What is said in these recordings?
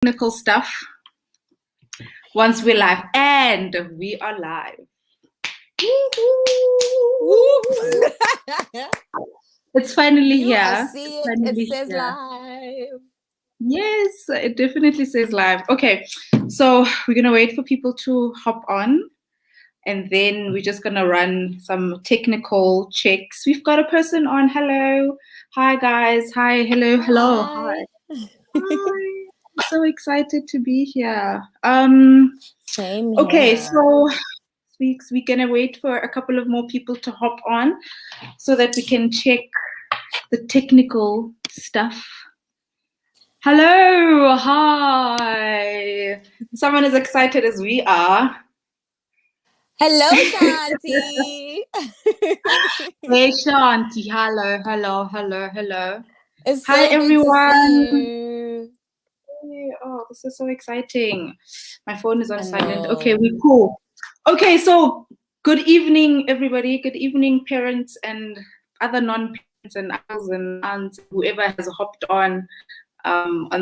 technical stuff once we're live, and we are live. It's finally here. I see it. It says live. Yes, it definitely says live. Okay, so we're gonna wait for people to hop on, and then we're just gonna run some technical checks. We've got a person on. Hello, hi guys. Hi, hello, hello, hi. Hi. I'm so excited to be here. Same okay, here. so we're gonna wait for a couple of more people to hop on so that we can check the technical stuff. Hello, hi. Someone as excited as we are. Hello, Shanti. Hey, Shanti. Hello, hello, hello, hello. It's hi, so everyone. Good to see you. Hey, oh, this is so exciting. My phone is on silent. Okay, we're cool. Okay, so good evening, everybody. Good evening, parents and other non-parents and uncles and aunts, whoever has hopped on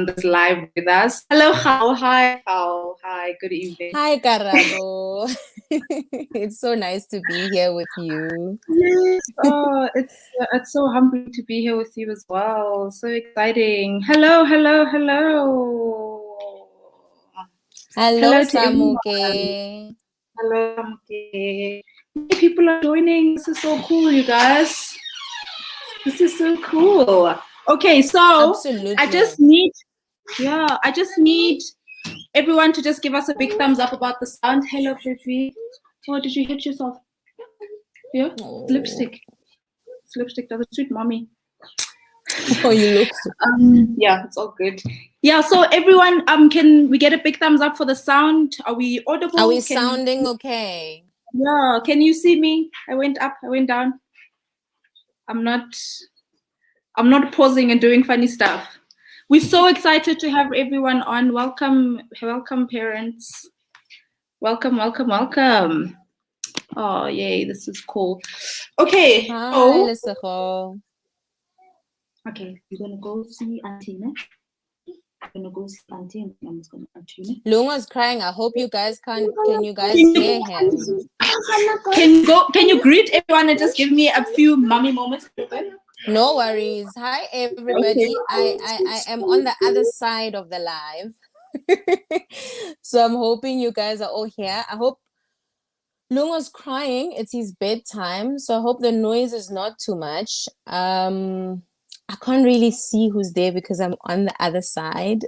this live with us. Hello, Khao. Hi, Khao. Hi, good evening. Hi, Karabo. It's so nice to be here with you. Yes, oh, it's so humbling to be here with you as well. So exciting. Hello, hello, hello. Hello, to Samuke. Hello, Samuke. People are joining. This is so cool, you guys. This is so cool. Okay, so Absolutely. I just need everyone to just give us a big thumbs up about the sound. Hello, Prithvi. Oh, did you hit yourself? Yeah, lipstick. It's lipstick. That was sweet, mommy. Oh, you look. Yeah, it's all good. Yeah, so everyone, can we get a big thumbs up for the sound? Are we audible? Are we sounding okay? Yeah. Can you see me? I went up. I went down. I'm not pausing and doing funny stuff. We're so excited to have everyone on. Welcome, parents. Welcome. Oh, yay, this is cool. Okay. Hi, Lesego. Okay, you're gonna go see Auntie. I'm gonna go see Auntie and I'm just gonna Auntie. Lunga's crying. I hope you guys can you guys hear him? Can you greet everyone and just give me a few mommy moments? No worries. Hi, everybody. I am on the other side of the live. So I'm hoping you guys are all here. I hope Lunga's crying. It's his bedtime. So I hope the noise is not too much. I can't really see who's there because I'm on the other side.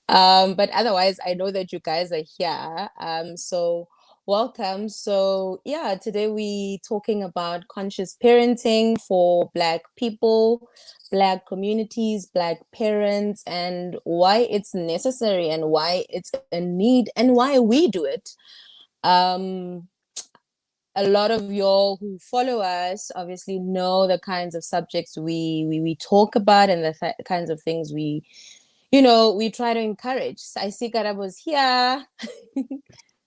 But otherwise, I know that you guys are here. So welcome. So yeah, today we talking about conscious parenting for Black people, Black communities, Black parents, and why it's necessary and why it's a need and why we do it. A lot of y'all who follow us obviously know the kinds of subjects we talk about and the kinds of things we try to encourage. I see Karabo's here.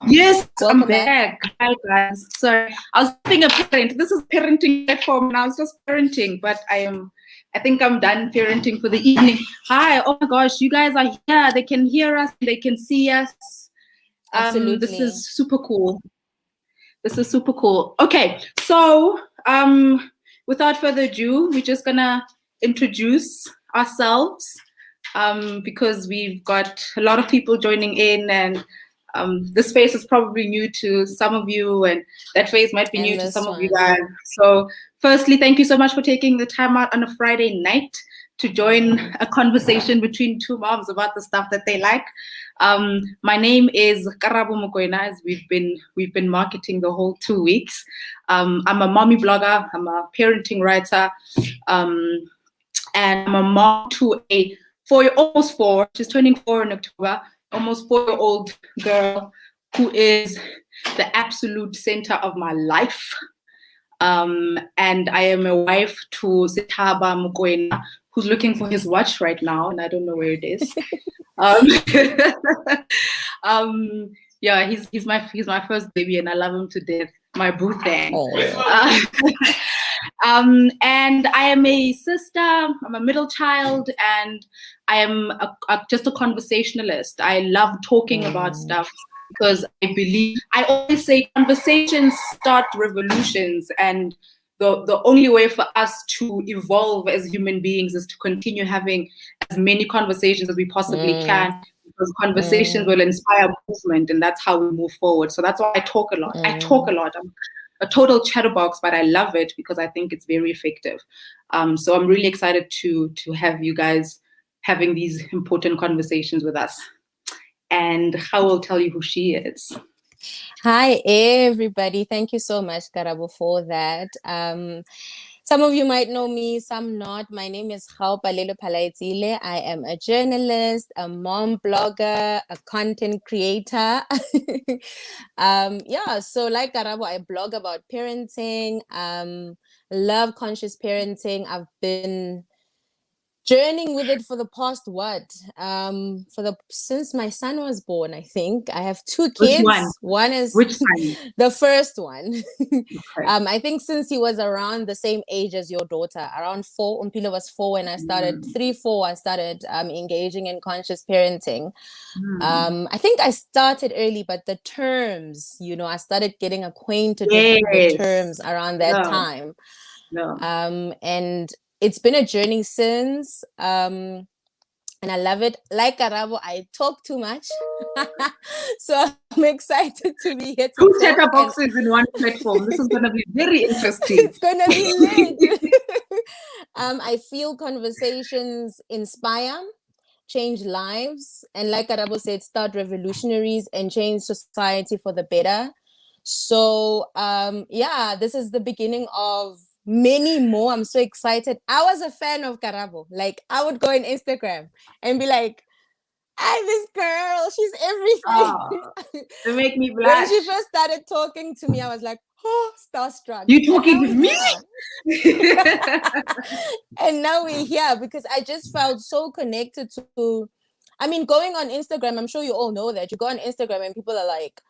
Yes, welcome I'm back. Hi guys. Sorry, I was being a parent. This is parenting platform and I was just parenting, but I think I'm done parenting for the evening. Hi, oh my gosh, you guys are here. They can hear us, they can see us. Absolutely. This is super cool. Okay, so without further ado, we're just gonna introduce ourselves because we've got a lot of people joining in, and this face is probably new to some of you, and that face might be new to some of you guys. So firstly, thank you so much for taking the time out on a Friday night to join a conversation between two moms about the stuff that they like. My name is Karabo Mokoena, as we've been marketing the whole 2 weeks. I'm a mommy blogger, I'm a parenting writer, and I'm a mom to a almost 4, she's turning 4 in October, almost 4-year-old girl who is the absolute center of my life. And I am a wife to Sithaba Mokoena, who's looking for his watch right now, and I don't know where it is. Yeah, he's my first baby, and I love him to death. My boo thing. And I am a sister, I'm a middle child, and I am just a conversationalist. I love talking about stuff because I always say conversations start revolutions, and the only way for us to evolve as human beings is to continue having as many conversations as we possibly can, because conversations will inspire movement, and that's how we move forward. So that's why I talk a lot. I talk a lot. I'm a total chatterbox, but I love it because I think it's very effective. So I'm really excited to have you guys having these important conversations with us. And How will tell you who she is. Hi, everybody. Thank you so much, Karabo, for that. Some of you might know me, some not. My name is Gaopalelwe Phalaetsile. I am a journalist, a mom blogger, a content creator. So like Karabo, I blog about parenting, love conscious parenting. I've been journeying with it for the past since my son was born. I think I have two kids. One is Which son? The first one. Okay. I think since he was around the same age as your daughter, around 4. Umpilo was 4 when I started. 3-4 I started engaging in conscious parenting. I think I started early, but the terms, I started getting acquainted with the terms around that time. And it's been a journey since, and I love it. Like Karabo, I talk too much. So I'm excited to be here. 2 chatterboxes in one platform. This is going to be very interesting. It's going to be lit. I feel conversations inspire, change lives, and like Karabo said, start revolutionaries and change society for the better. So this is the beginning of many more. I'm so excited. I was a fan of Karabo. Like, I would go on Instagram and be like, this girl, she's everything. To make me blush. When she first started talking to me, I was like, starstruck. You talking with me? And now we're here because I just felt so connected to, going on Instagram. I'm sure you all know that. You go on Instagram and people are like,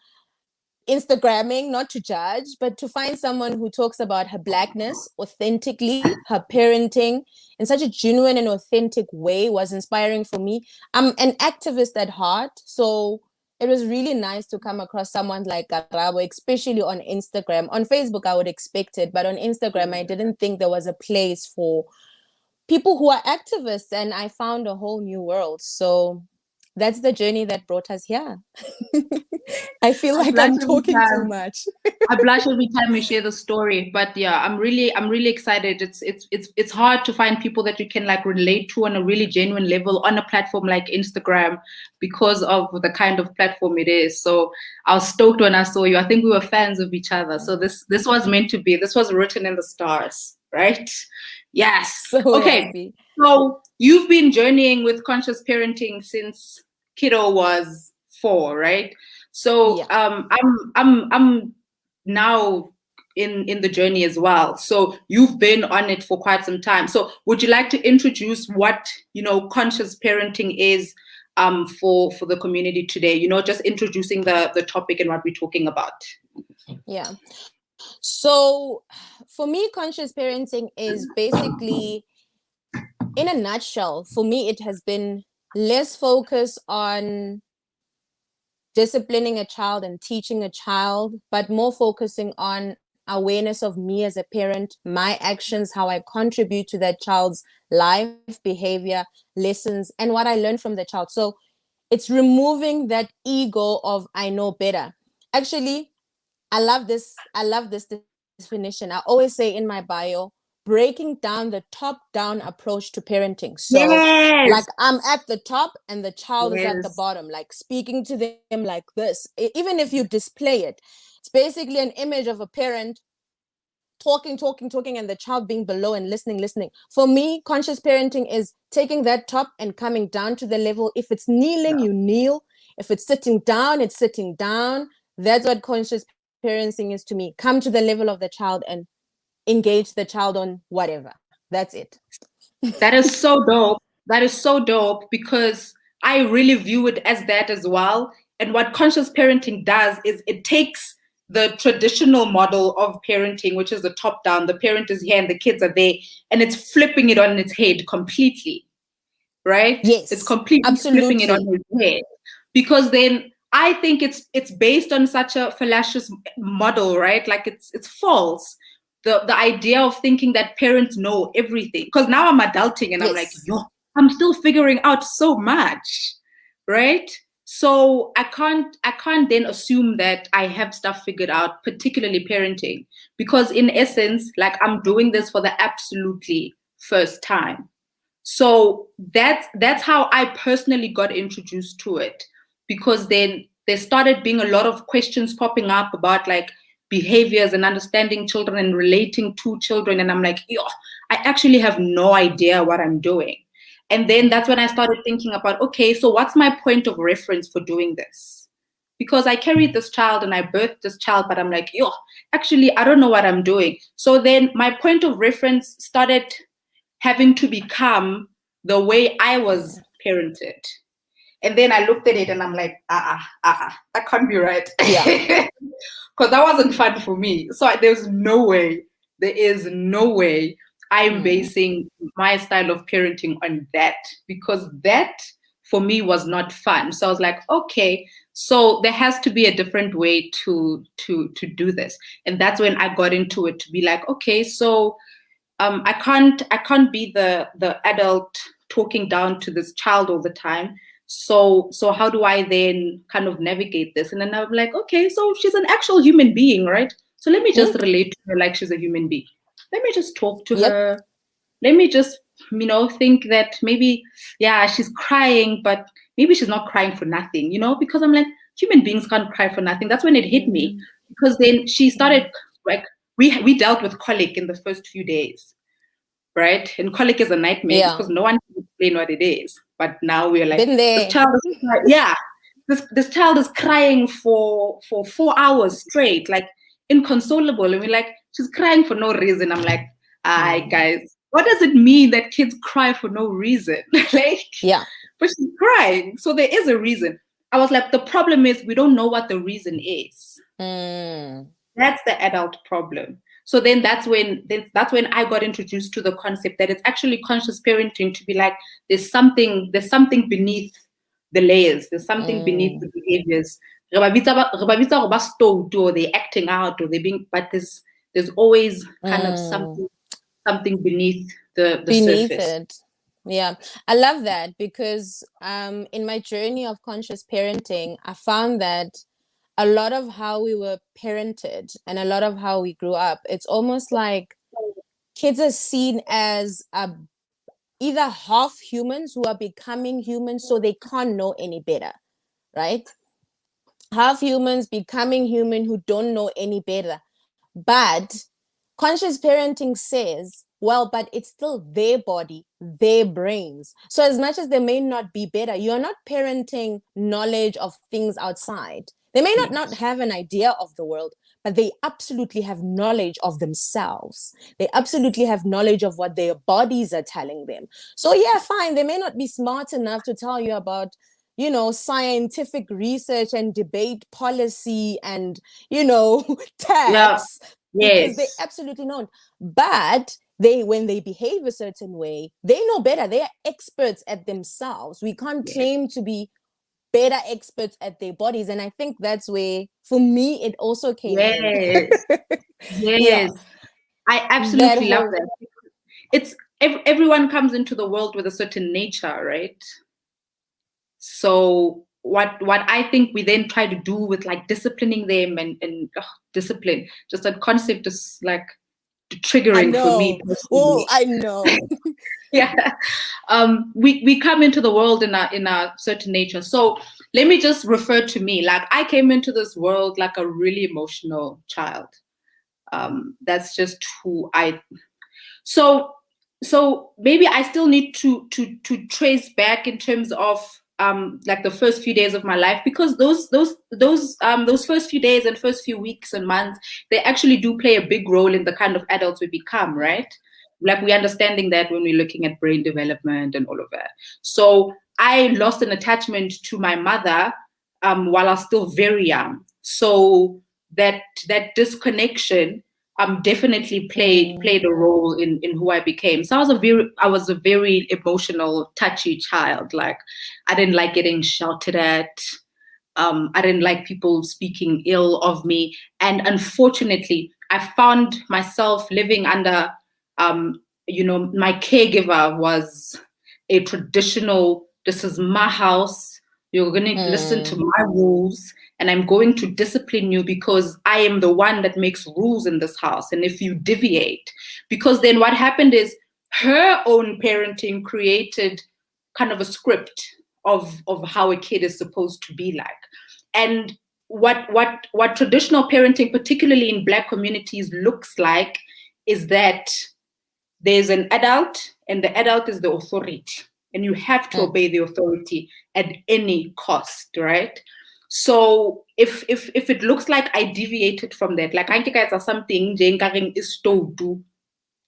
Instagramming, not to judge, but to find someone who talks about her Blackness authentically, her parenting in such a genuine and authentic way was inspiring for me. I'm an activist at heart, so it was really nice to come across someone like Karabo, especially on Instagram. On Facebook, I would expect it, but on Instagram, I didn't think there was a place for people who are activists, and I found a whole new world. So that's the journey that brought us here. I feel like I'm talking too much. I blush every time we share the story, but yeah, I'm really excited. It's hard to find people that you can like relate to on a really genuine level on a platform like Instagram because of the kind of platform it is. So I was stoked when I saw you. I think we were fans of each other. So this was meant to be. This was written in the stars, right? Yes. So okay. Happy. So you've been journeying with conscious parenting since kiddo was 4, right? So yeah. I'm now in the journey as well. So you've been on it for quite some time. So would you like to introduce what conscious parenting is for the community today? Just introducing the topic and what we're talking about. Yeah. So for me, conscious parenting is basically, in a nutshell, for me, it has been less focus on disciplining a child and teaching a child, but more focusing on awareness of me as a parent, my actions, how I contribute to that child's life, behavior, lessons, and what I learned from the child. So it's removing that ego of I know better. Actually, I love this definition. I always say in my bio, breaking down the top-down approach to parenting. So like I'm at the top and the child is at the bottom, like speaking to them like this. Even if you display it, it's basically an image of a parent talking, and the child being below and listening. For me, conscious parenting is taking that top and coming down to the level. If it's kneeling, you kneel. If it's sitting down, it's sitting down. That's what conscious parenting is to me. Come to the level of the child and engage the child on whatever. That's it. That is so dope. That is so dope because I really view it as that as well. And what conscious parenting does is it takes the traditional model of parenting, which is the top down, the parent is here and the kids are there, and it's flipping it on its head completely, right? Yes, it's completely absolutely. flipping it on its head, because then I think it's based on such a fallacious model, right? Like it's false. The idea of thinking that parents know everything, because now I'm adulting and I'm like, I'm still figuring out so much, right? So I can't then assume that I have stuff figured out, particularly parenting, because in essence, like, I'm doing this for the absolutely first time. So that's how I personally got introduced to it, because then there started being a lot of questions popping up about like behaviors and understanding children and relating to children, and I'm like, yo, I actually have no idea what I'm doing. And then that's when I started thinking about, okay, so what's my point of reference for doing this? Because I carried this child and I birthed this child, but I'm like, yo, actually, I don't know what I'm doing. So then my point of reference started having to become the way I was parented. And then I looked at it and I'm like, that can't be right. Yeah. Because that wasn't fun for me. So there is no way I'm basing my style of parenting on that, because that for me was not fun. So I was like, okay, so there has to be a different way to do this. And that's when I got into it, to be like, okay, so I can't be the adult talking down to this child all the time. So how do I then kind of navigate this? And then I'm like, okay, so she's an actual human being, right? So let me just relate to her like she's a human being. Let me just talk to her. Let me just, think that maybe, yeah, she's crying, but maybe she's not crying for nothing, because I'm like, human beings can't cry for nothing. That's when it hit me, because then she started, like, we dealt with colic in the first few days, right? And colic is a nightmare because no one can explain what it is. But now we're like, this child is this child is crying for 4 hours straight, like inconsolable. And we're like, she's crying for no reason. I'm like, guys, what does it mean that kids cry for no reason? But she's crying, so there is a reason. I was like, the problem is we don't know what the reason is. That's the adult problem. So then that's when I got introduced to the concept that it's actually conscious parenting, to be like, there's something beneath the layers. There's something beneath the behaviors. Or they're acting out, or they're being, but there's always kind of something beneath the surface. It. Yeah, I love that, because in my journey of conscious parenting, I found that a lot of how we were parented and a lot of how we grew up, it's almost like kids are seen as either half humans who are becoming humans, so they can't know any better, right? Half humans becoming human who don't know any better. But conscious parenting says, well, but it's still their body, their brains. So as much as they may not be better, you're not parenting knowledge of things outside. They may not have an idea of the world, but they absolutely have knowledge of themselves. They absolutely have knowledge of what their bodies are telling them. So yeah, fine, they may not be smart enough to tell you about, scientific research and debate policy and, tax, because they absolutely don't. But when they behave a certain way, they know better. They are experts at themselves. We can't claim to be better experts at their bodies. And I think that's where, for me, it also came in. Yes. I absolutely love that. It's everyone comes into the world with a certain nature, right? So what I think we then try to do with like disciplining them and discipline, just that concept is like triggering for me personally. I know. Yeah. We come into the world in a certain nature. So let me just refer to me. Like, I came into this world like a really emotional child. That's just who I. So maybe I still need to trace back in terms of like the first few days of my life, because those first few days and first few weeks and months, they actually do play a big role in the kind of adults we become, right? Like, we're understanding that when we're looking at brain development and all of that. So I lost an attachment to my mother while I was still very young. So that disconnection definitely played a role in who I became. So I was a very emotional, touchy child. Like, I didn't like getting shouted at. I didn't like people speaking ill of me. And unfortunately, I found myself living under, my caregiver was a traditional, this is my house, you're going to listen to my rules, and I'm going to discipline you because I am the one that makes rules in this house. And if you deviate, because then what happened is her own parenting created kind of a script of how a kid is supposed to be like. And what traditional parenting, particularly in Black communities, looks like is that there's an adult, and the adult is the authority, and you have to obey the authority at any cost, right? So if it looks like I deviated from that, like I think it's something is to do,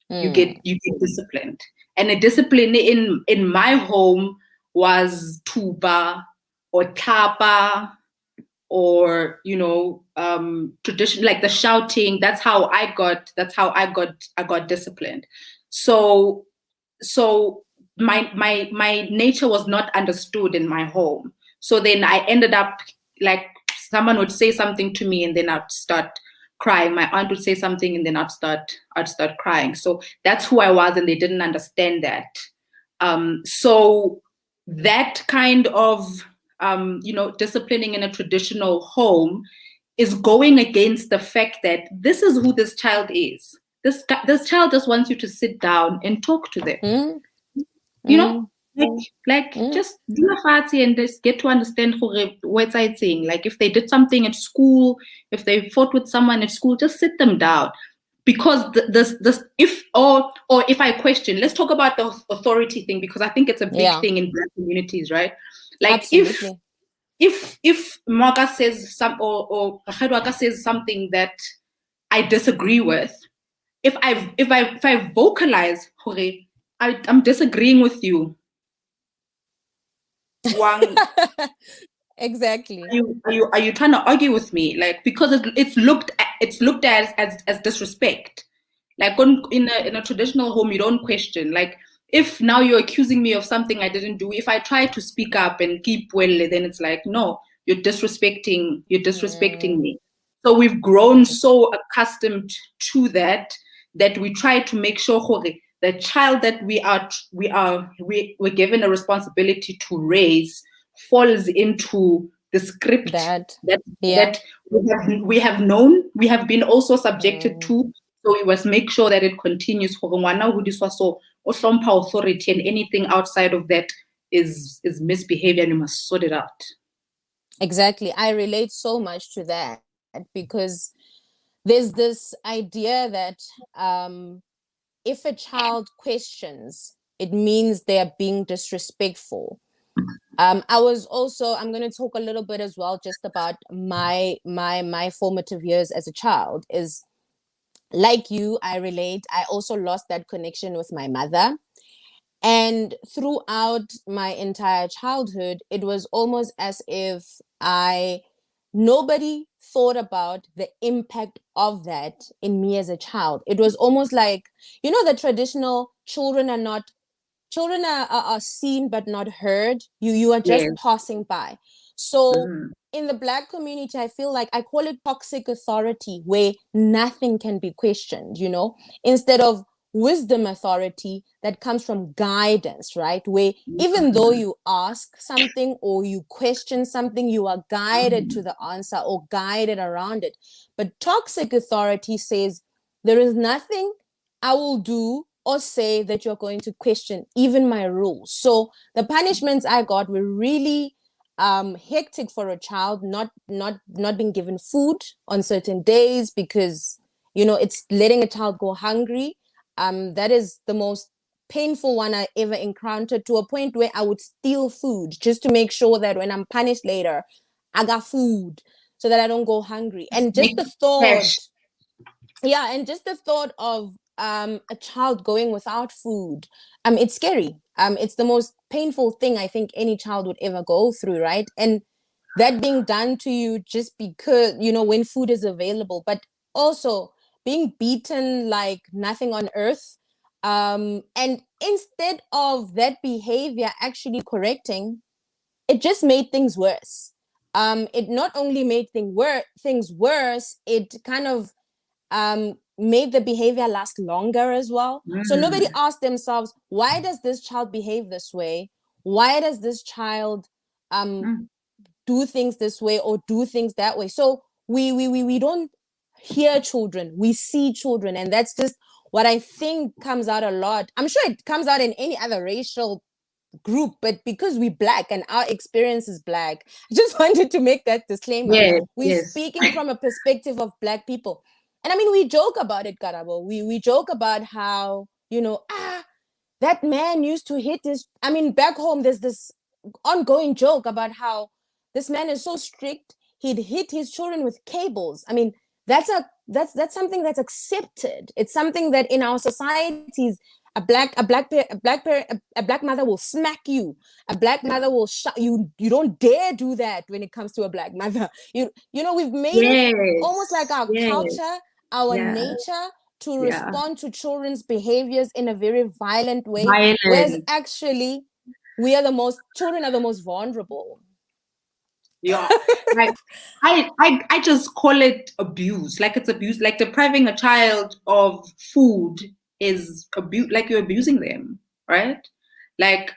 you get disciplined. And a discipline in my home was tuba or tapa, or tradition, like the shouting. That's how I got disciplined. So my nature was not understood in my home. So then I ended up, like, someone would say something to me and then I'd start crying. My aunt would say something and then I'd start crying. So that's who I was, and they didn't understand that. So that kind of disciplining in a traditional home is going against the fact that this is who this child is. This child just wants you to sit down and talk to them. Just do a party and just get to understand what's I saying. Like, if they did something at school, if they fought with someone at school, just sit them down. Because if I question, let's talk about the authority thing, because I think it's a big thing in Black communities, right? Like, absolutely. if Maga says or Rakgadi says something that I disagree with, if I vocalize, I'm disagreeing with you. Exactly. Are you trying to argue with me? Like, because it's looked at as disrespect. Like, in a traditional home, you don't question. Like, if now you're accusing me of something I didn't do, if I try to speak up and keep well, then it's like, no, you're disrespecting me. So we've grown so accustomed to that we try to make sure the child that we're given a responsibility to raise falls into the script that we have known, we have been also subjected to. So we must make sure that it continues. So authority, and anything outside of that is misbehavior, and you must sort it out. Exactly. I relate so much to that, because there's this idea that if a child questions, it means they are being disrespectful. I'm going to talk a little bit as well just about my formative years as a child. Is like you, I relate. I also lost that connection with my mother. And throughout my entire childhood, it was almost as if nobody thought about the impact of that in me as a child. It was almost like, the traditional children are seen but not heard. You are just passing by. So in the Black community, I feel like I call it toxic authority, where nothing can be questioned, instead of wisdom authority that comes from guidance, right? Where even though you ask something or you question something, you are guided to the answer or guided around it. But toxic authority says, there is nothing I will do or say that you're going to question even my rules. So the punishments I got were really hectic for a child, not being given food on certain days, because it's letting a child go hungry. That is the most painful one I ever encountered, to a point where I would steal food just to make sure that when I'm punished later, I got food so that I don't go hungry. And just the thought of a child going without food, it's scary. It's the most painful thing I think any child would ever go through, right? And that being done to you just because, when food is available, but also being beaten like nothing on earth. And instead of that behavior actually correcting, it just made things worse. It not only made things worse, it kind of made the behavior last longer as well. So nobody asked themselves, why does this child behave this way? Why does this child do things this way or do things that way? So we don't hear children, we see children, and that's just what I think comes out a lot. I'm sure it comes out in any other racial group, but because we're Black and our experience is Black, I just wanted to make that disclaimer. We're speaking from a perspective of Black people. And I mean, we joke about it, Karabo. We joke about how, that man used to hit his, I mean, back home, there's this ongoing joke about how this man is so strict, he'd hit his children with cables. I mean, that's something that's accepted. It's something that in our societies, a black mother will smack you. A black mother will shut you. You don't dare do that when it comes to a black mother. We've made it almost like our culture, our nature to respond to children's behaviors in a very violent way. Whereas actually, children are the most vulnerable. Yeah, like I just call it abuse. Like it's abuse. Like depriving a child of food is abuse. Like you're abusing them, right? Like,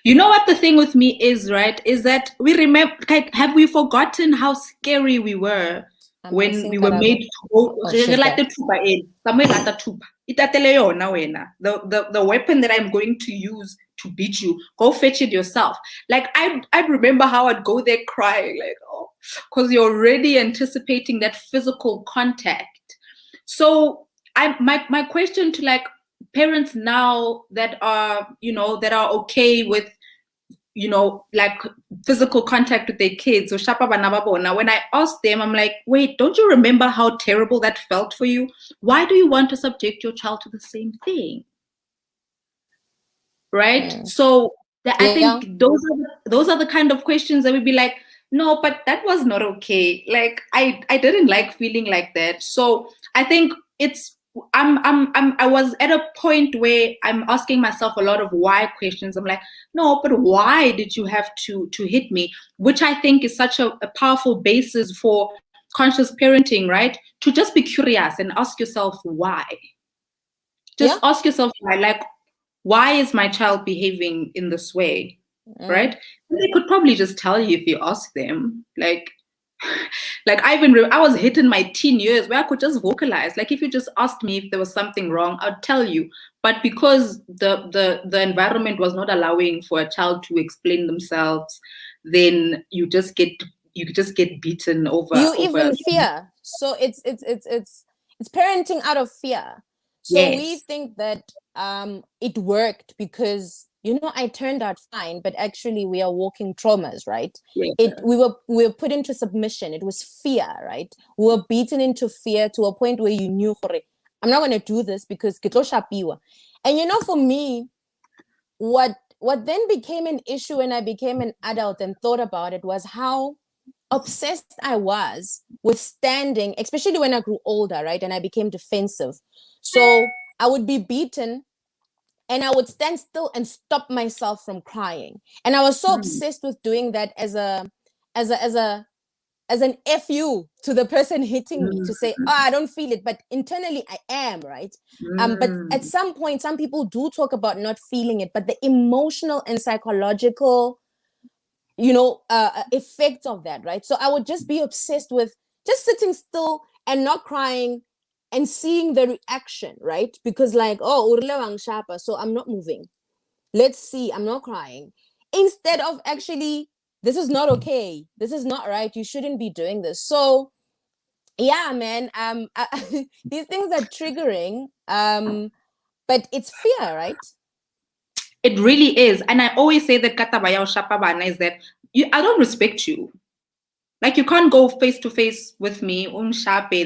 you know what the thing with me is, right? Is that we remember. Like, have we forgotten how scary we were when we were made to go like the tuba in somewhere like the tuba? The weapon that I'm going to use to beat you, go fetch it yourself. Like I remember how I'd go there crying, like, oh, because you're already anticipating that physical contact. So my question to like parents now that are okay with like physical contact with their kids, or shapa banababona, when I ask them, I'm like, wait, don't you remember how terrible that felt for you? Why do you want to subject your child to the same thing? Right? So I think those are the kind of questions that would be like, no, but that was not okay. Like I didn't like feeling like that. So I think I was at a point where I'm asking myself a lot of why questions. I'm like, no, but why did you have to hit me? Which I think is such a powerful basis for conscious parenting, right? To just be curious and ask yourself why. Just ask yourself why. Like, why is my child behaving in this way, right? And they could probably just tell you if you ask them. Like I was hit in my teen years where I could just vocalize. Like if you just asked me if there was something wrong, I'd tell you. But because the environment was not allowing for a child to explain themselves, then you just get beaten over. You even fear. So it's parenting out of fear. So we think that it worked because I turned out fine, but actually we are walking traumas, right? We were put into submission. It was fear, right? We were beaten into fear to a point where you knew, I'm not going to do this because kitlo shapiwa. And for me, what then became an issue when I became an adult and thought about it was how obsessed I was with standing, especially when I grew older, right? And I became defensive. So I would be beaten and I would stand still and stop myself from crying. And I was so obsessed with doing that as an FU to the person hitting me, to say, oh, I don't feel it, but internally I am, right? But at some point, some people do talk about not feeling it, but the emotional and psychological effects of that, right? So I would just be obsessed with just sitting still and not crying and seeing the reaction, right? Because like, oh, so I'm not moving. Let's see, I'm not crying. Instead of actually, this is not okay. This is not right. You shouldn't be doing this. So yeah, man, these things are triggering, but it's fear, right? It really is. And I always say that katabaya or shapabana is that I don't respect you. Like you can't go face to face with me, and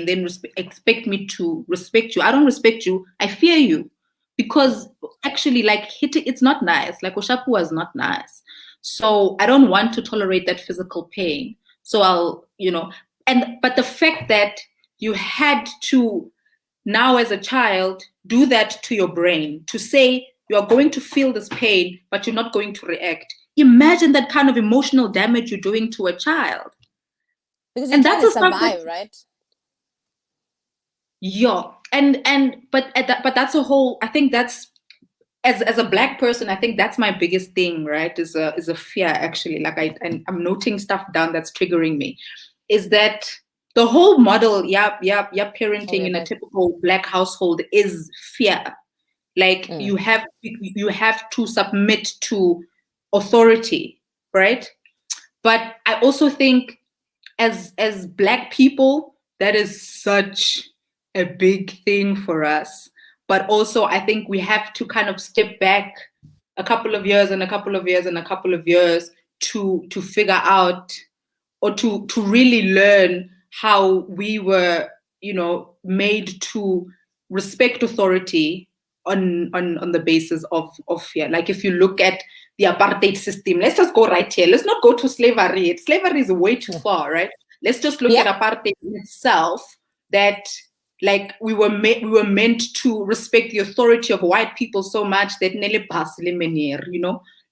then expect me to respect you. I don't respect you. I fear you. Because actually, like hitting, it's not nice. Like Oshapu was not nice. So I don't want to tolerate that physical pain. So I'll, but the fact that you had to now as a child do that to your brain, to say you are going to feel this pain, but you're not going to react. Imagine that kind of emotional damage you're doing to a child. Because you're trying to survive, right? Yeah. But that's a whole, I think that's, as a Black person, I think that's my biggest thing, right? Is a fear, actually. Like I'm noting stuff down that's triggering me. Is that the whole model, parenting in a typical Black household is fear. Like you have to submit to authority, right? But I also think as Black people, that is such a big thing for us. But also, I think we have to kind of step back a couple of years and a couple of years and a couple of years to figure out, or to really learn how we were, made to respect authority on the basis of fear. Like if you look at the apartheid system, let's just go right here. Let's not go to slavery. Slavery is way too far, right? Let's just look at apartheid in itself. That like we were meant to respect the authority of white people so much that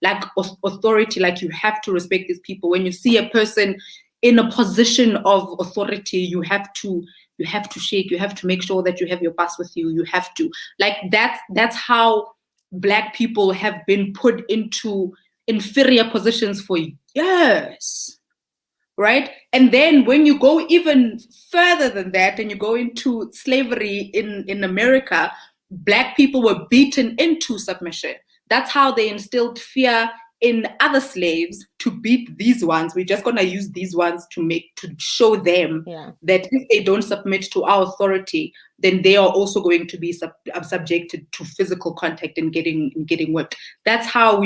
like authority, like you have to respect these people. When you see a person in a position of authority, you have to shake, you have to make sure that you have your pass with you. You have to, like, that's how Black people have been put into inferior positions for years. Right? And then when you go even further than that and you go into slavery in America, Black people were beaten into submission. That's how they instilled fear in other slaves to beat these ones. We're just going to use these ones to show them that if they don't submit to our authority, then they are also going to be subjected to physical contact and getting whipped. That's how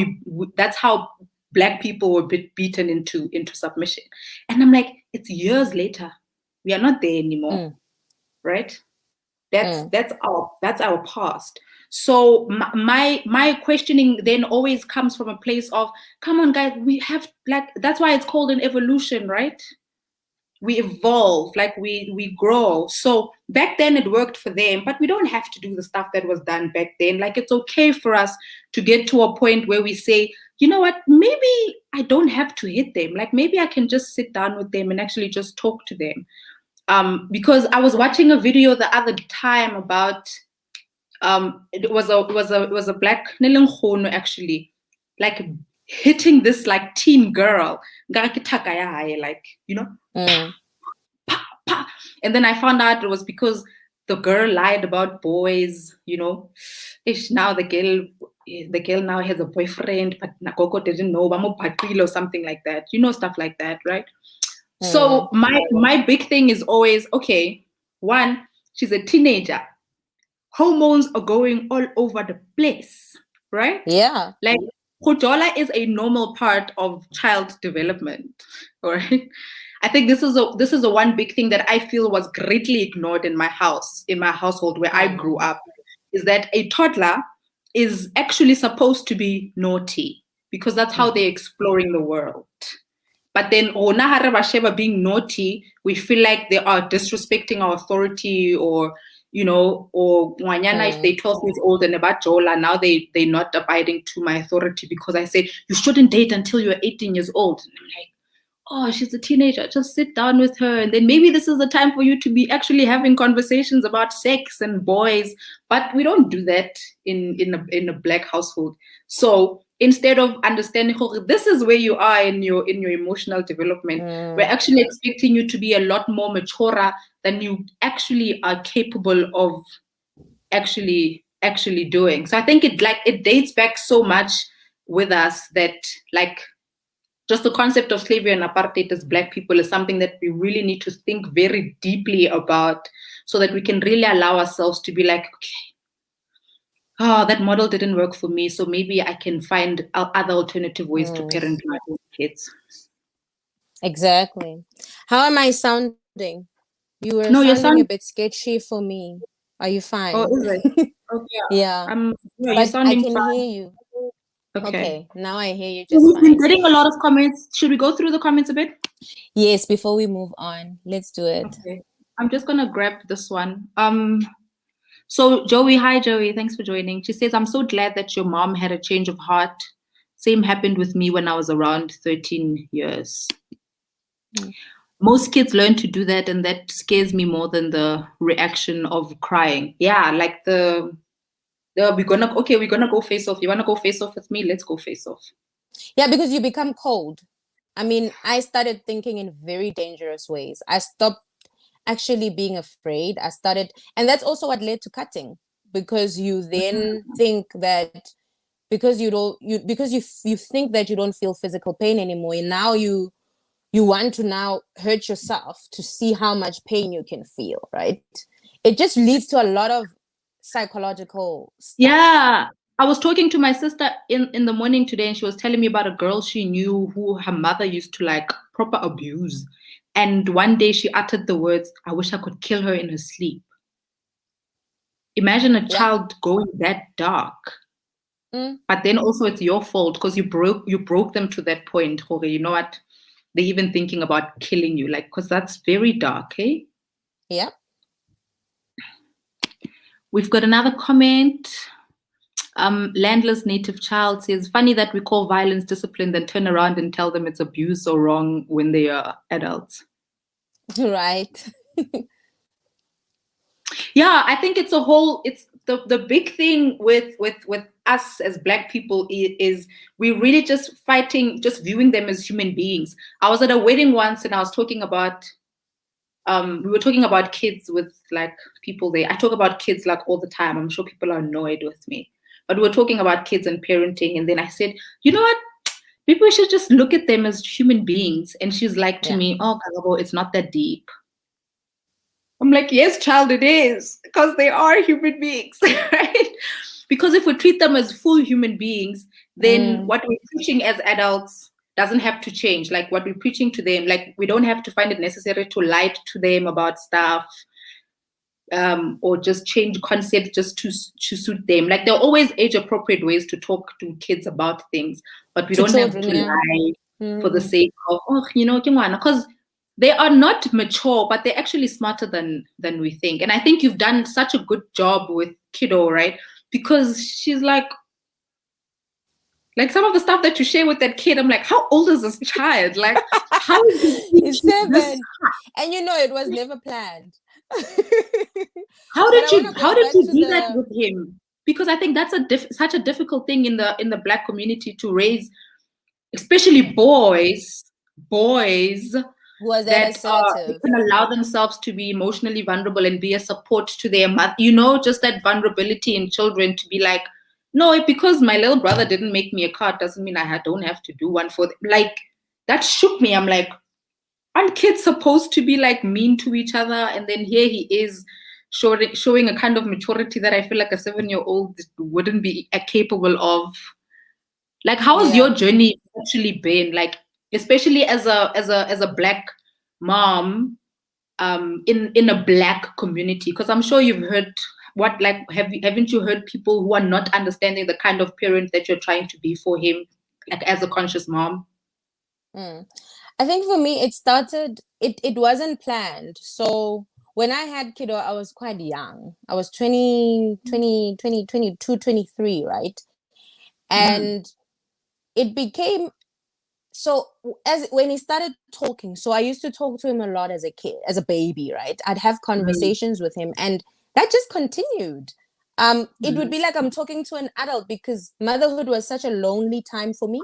Black people were beaten into submission. And I'm like, it's years later. We are not there anymore. Right? That's our past. So my questioning then always comes from a place of, come on, guys, we have that's why it's called an evolution, right? We evolve, like we grow. So back then it worked for them, but we don't have to do the stuff that was done back then. Like it's okay for us to get to a point where we say, you know what, maybe I don't have to hit them. Like maybe I can just sit down with them and actually just talk to them. Because I was watching a video the other time about it was a Black Nilenghono actually, like hitting this like teen girl, like, and then I found out it was because the girl lied about boys, now the girl now has a boyfriend, but Nakoko didn't know, or something like that, stuff like that, right? So my big thing is always, okay, one, she's a teenager. Hormones are going all over the place, right? Yeah. Like, Khojola is a normal part of child development, right? I think this is a one big thing that I feel was greatly ignored in my household where I grew up, is that a toddler is actually supposed to be naughty because that's how they're exploring the world. But then being naughty, we feel like they are disrespecting our authority, or if they're 12 years old and about Jola, now they're not abiding to my authority because I say you shouldn't date until you're 18 years old. And I'm like, oh, she's a teenager, just sit down with her, and then maybe this is the time for you to be actually having conversations about sex and boys. But we don't do that in a Black household. So instead of understanding, this is where you are in your emotional development, we're actually expecting you to be a lot more mature than you actually are capable of actually doing. So I think it dates back so much with us that, like, just the concept of slavery and apartheid as Black people is something that we really need to think very deeply about, so that we can really allow ourselves to be like, okay, that model didn't work for me, so maybe I can find other alternative ways to parent my own kids. Exactly. How am I sounding? You were sounding a bit sketchy for me. Are you fine? Oh, is it? Okay. Yeah. You're But sounding I can fine. hear you. Okay. Now I hear you So just we've been fine. getting a lot of comments. Should we go through the comments a bit? Yes, before we move on, let's do it. Okay. I'm just gonna grab this one. So Joey, hi Joey, thanks for joining. She says, I'm so glad that your mom had a change of heart. Same happened with me when I was around 13 years. Most kids learn to do that, and that scares me more than the reaction of crying. Yeah, like we're gonna go face off. You wanna go face off with me? Let's go face off. Yeah, because you become cold. I mean, I started thinking in very dangerous ways. I stopped actually being afraid. I started, and that's also what led to cutting, because you then think that because you think that you don't feel physical pain anymore, and now you want to now hurt yourself to see how much pain you can feel, right? It just leads to a lot of psychological stuff. Yeah. I was talking to my sister in the morning today, and she was telling me about a girl she knew who her mother used to like proper abuse. And one day she uttered the words, I wish I could kill her in her sleep. Imagine a child going that dark. But then also it's your fault because you broke them to that point. Okay, you know what? They're even thinking about killing you, like, because that's very dark, eh? Yeah. We've got another comment. Landless native child says, funny that we call violence discipline, then turn around and tell them it's abuse or wrong when they are adults. Right. Yeah, I think it's the big thing with us as Black people is we really just fighting, just viewing them as human beings. I was at a wedding once and I was talking about we were talking about kids with like people there. I talk about kids like all the time. I'm sure people are annoyed with me. But we were talking about kids and parenting, and then I said, you know what? People should just look at them as human beings. And she's like to me, oh, Karabo, it's not that deep. I'm like, yes, child, it is, because they are human beings, right? Because if we treat them as full human beings, then what we're preaching as adults doesn't have to change. Like what we're preaching to them, like we don't have to find it necessary to lie to them about stuff, or just change concepts just to suit them. Like there are always age-appropriate ways to talk to kids about things, but we don't have to lie for the sake of, oh, you know, because they are not mature, but they're actually smarter than we think. And I think you've done such a good job with Kiddo, right? Because she's like some of the stuff that you share with that kid, I'm like, how old is this child? Like, how is he's 7, and you know it was never planned. How did you do that with him? Because I think that's such a difficult thing in the Black community to raise, especially boys that can allow themselves to be emotionally vulnerable and be a support to their mother. You know, just that vulnerability in children to be like, no, because my little brother didn't make me a card doesn't mean I don't have to do one for them. Like, that shook me. I'm like, aren't kids supposed to be like mean to each other? And then here he is showing a kind of maturity that I feel like a 7-year-old wouldn't be capable of. Like, how has your journey actually been? Like, especially as a Black mom, in a Black community? Because I'm sure you've heard haven't you heard people who are not understanding the kind of parent that you're trying to be for him, like as a conscious mom? I think for me, it wasn't planned. So when I had Kiddo, I was quite young. I was 22, 23, right? And it became, so when he started talking, so I used to talk to him a lot as a kid, as a baby, right? I'd have conversations with him, and that just continued. It would be like I'm talking to an adult, because motherhood was such a lonely time for me.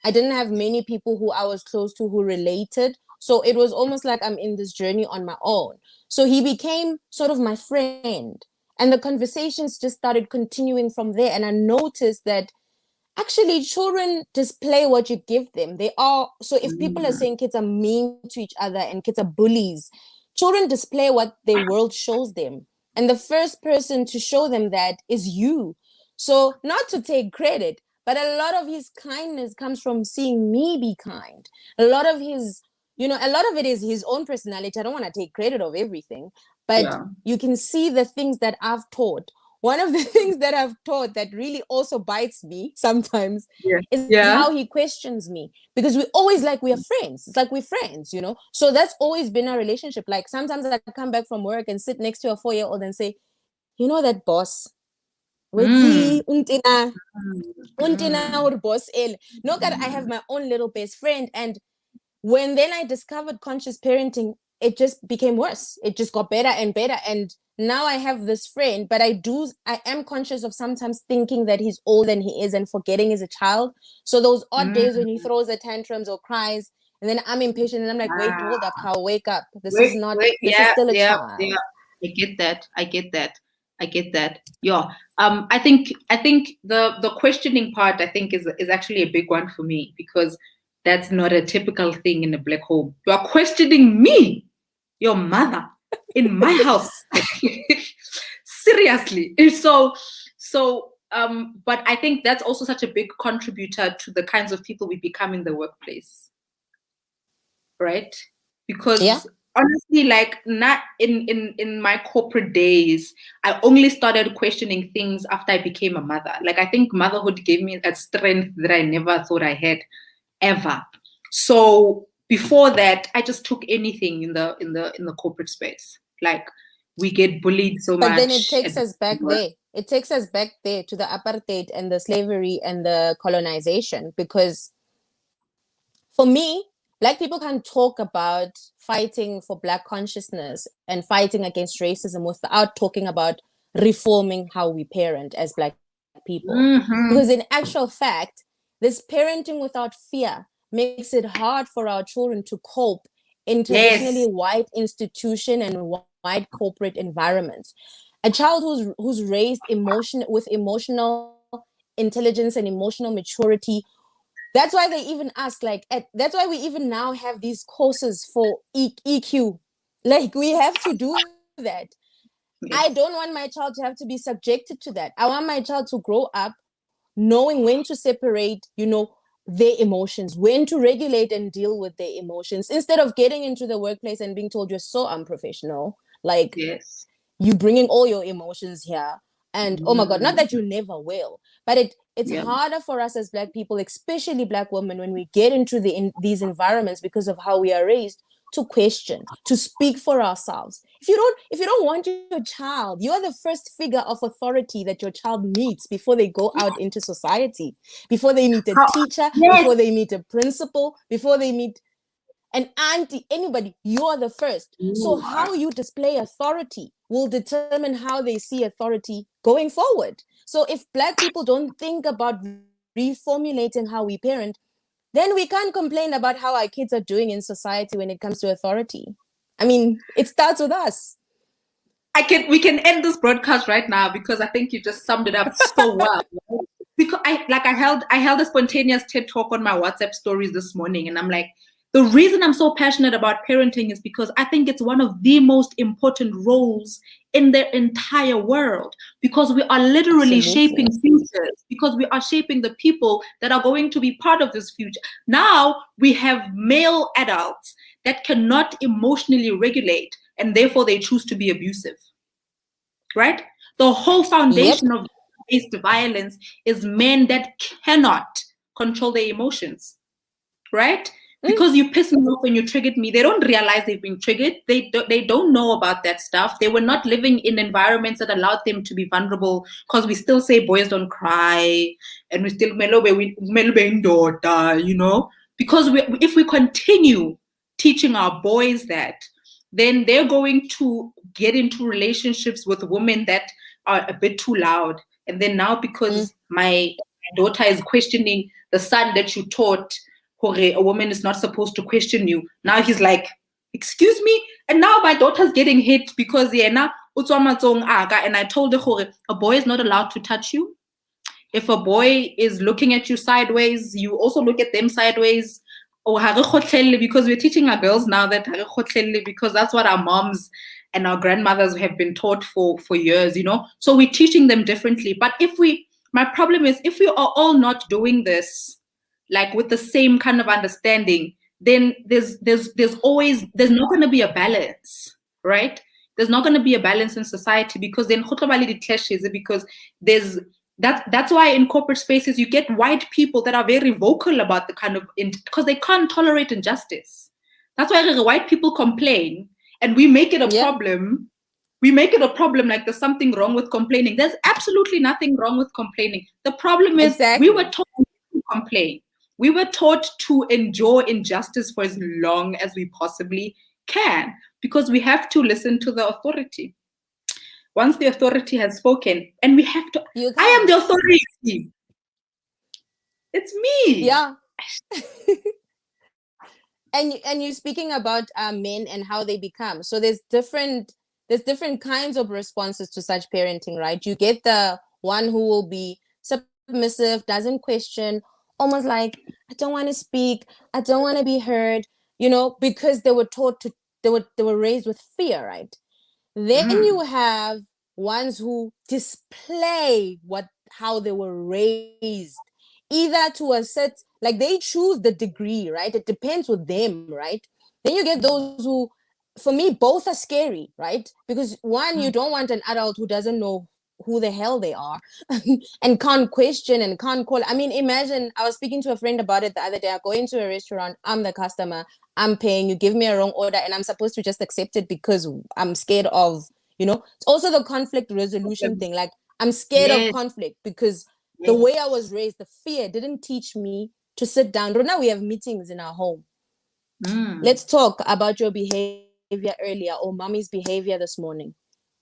I didn't have many people who I was close to who related. So it was almost like I'm in this journey on my own. So he became sort of my friend. And the conversations just started continuing from there. And I noticed that actually children display what you give them. They are, so if people are saying kids are mean to each other and kids are bullies, children display what their world shows them. And the first person to show them that is you. So not to take credit, but a lot of his kindness comes from seeing me be kind. A lot of his, a lot of it is his own personality. I don't want to take credit of everything, but you can see the things that I've taught. one of the things that I've taught that really also bites me sometimes is Yeah. how he questions me, because we always we are friends. It's like we're friends, you know? So that's always been our relationship. Like sometimes I come back from work and sit next to a 4-year-old and say, you know that boss? Wetsi, untina or boss el. Not that I have my own little best friend. And when then I discovered conscious parenting, it just became worse. It just got better and better. And now I have this friend, but I am conscious of sometimes thinking that he's older than he is and forgetting he's a child. So those odd days when he throws a tantrums or cries, and then I'm impatient and I'm like, wait, hold up, how wake up. This is still a child. Yeah. I get that. Yeah. I think the questioning part, I think, is actually a big one for me, because that's not a typical thing in a Black home. You are questioning me, your mother, in my house. Seriously. But I think that's also such a big contributor to the kinds of people we become in the workplace. Right? Because honestly, like, not in my corporate days, I only started questioning things after I became a mother. Like, I think motherhood gave me that strength that I never thought I had ever. So before that, I just took anything in the corporate space. Like, we get bullied so much. But then it takes us back there. It takes us back there to the apartheid and the slavery and the colonization, because for me, Black people can talk about fighting for Black consciousness and fighting against racism without talking about reforming how we parent as Black people. Because in actual fact, this parenting without fear makes it hard for our children to cope in traditionally white institution and white corporate environments. A child who's raised with emotional intelligence and emotional maturity. That's why they even ask, that's why we even now have these courses for EQ. Like, we have to do that. I don't want my child to have to be subjected to that. I want my child to grow up knowing when to separate, their emotions, when to regulate and deal with their emotions, instead of getting into the workplace and being told you're so unprofessional. Like, you bringing all your emotions here. And oh my God, not that you never will, but it's harder for us as Black people, especially Black women, when we get into these environments because of how we are raised, to question, to speak for ourselves. If you don't want your child, you are the first figure of authority that your child meets before they go out into society, before they meet a teacher, before they meet a principal, before they meet an auntie, anybody. You are the first. So how you display authority will determine how they see authority going forward. So if Black people don't think about reformulating how we parent, then we can't complain about how our kids are doing in society when it comes to authority. I mean, it starts with us. We can end this broadcast right now, because I think you just summed it up so well. Because I held a spontaneous TED talk on my WhatsApp stories this morning, and I'm like, the reason I'm so passionate about parenting is because I think it's one of the most important roles in the entire world, because we are literally shaping futures, because we are shaping the people that are going to be part of this future. Now we have male adults that cannot emotionally regulate, and therefore they choose to be abusive, right? The whole foundation of based violence is men that cannot control their emotions, right? Because you pissed me off when you triggered me. They don't realize they've been triggered. They don't know about that stuff. They were not living in environments that allowed them to be vulnerable, because we still say boys don't cry, and we still because if we continue teaching our boys that, then they're going to get into relationships with women that are a bit too loud. And then now, because my daughter is questioning the son that you taught, a woman is not supposed to question you. Now he's like, excuse me? And now my daughter's getting hit because and I told her, a boy is not allowed to touch you. If a boy is looking at you sideways, you also look at them sideways. Because we're teaching our girls now that, because that's what our moms and our grandmothers have been taught for years, So we're teaching them differently. But my problem is, if we are all not doing this, like, with the same kind of understanding, then there's not going to be a balance, right? there's not going to be a balance in society, because then because that's why in corporate spaces you get white people that are very vocal about the kind of, because they can't tolerate injustice. That's why white people complain, and we make it a problem. We make it a problem, like there's something wrong with complaining. There's absolutely nothing wrong with complaining. The problem is we were taught to complain. We were taught to endure injustice for as long as we possibly can, because we have to listen to the authority. Once the authority has spoken, and we have to, I am the authority. It's me. Yeah. and you're speaking about men and how they become. So there's different kinds of responses to such parenting, right? You get the one who will be submissive, doesn't question, almost like, I don't want to speak, I don't want to be heard, because they were taught to, they were raised with fear, right? Then you have ones who display how they were raised, either to a set, like they choose the degree, right? It depends with them, right? Then you get those who, for me, both are scary, right? Because one, you don't want an adult who doesn't know who the hell they are and can't question and can't call. I mean, imagine, I was speaking to a friend about it the other day. I go into a restaurant, I'm the customer, I'm paying, you give me a wrong order, and I'm supposed to just accept it because I'm scared of, it's also the conflict resolution thing. Like, I'm scared of conflict because the way I was raised, the fear didn't teach me to sit down. Right now we have meetings in our home. Let's talk about your behavior earlier, or mommy's behavior this morning.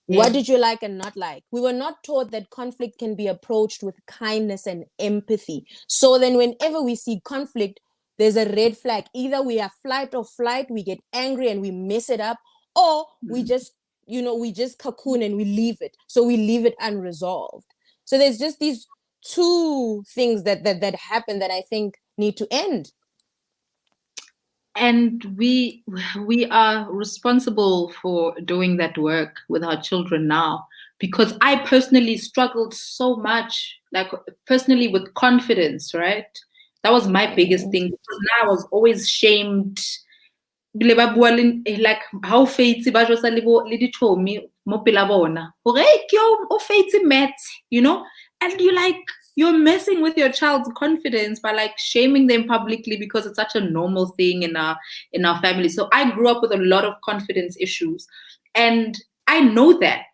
What did you like and not like? We were not taught that conflict can be approached with kindness and empathy. So then whenever we see conflict, there's a red flag. Either we are flight or flight, we get angry and we mess it up, or we just, we just cocoon and we leave it. So we leave it unresolved. So there's just these two things that happen that I think need to end. And we are responsible for doing that work with our children now, because I personally struggled so much, like personally with confidence, right? That was my biggest thing, because now I was always shamed. Like how faith and you're messing with your child's confidence by like shaming them publicly, because it's such a normal thing in our family. So I grew up with a lot of confidence issues, and I know that,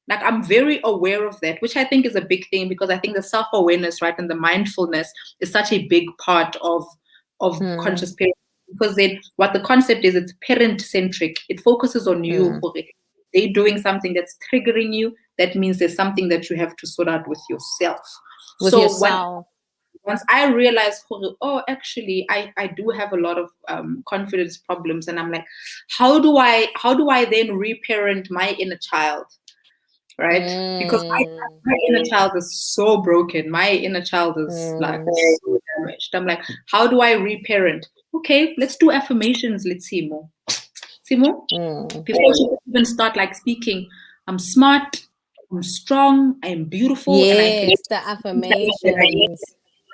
like, I'm very aware of that, which I think is a big thing, because I think the self-awareness, right, and the mindfulness is such a big part of conscious parenting. Because then what the concept is, it's parent-centric. It focuses on you. They're doing something that's triggering you. That means there's something that you have to sort out with yourself. Once I realized, oh, actually, I do have a lot of confidence problems, and I'm like, how do I then reparent my inner child, right? Because my inner child is so broken. My inner child is like so damaged. I'm like, how do I reparent? Okay, let's do affirmations. Let's see more. Before you even start like speaking, I'm smart, I'm strong, I'm beautiful. Yes, and the affirmations.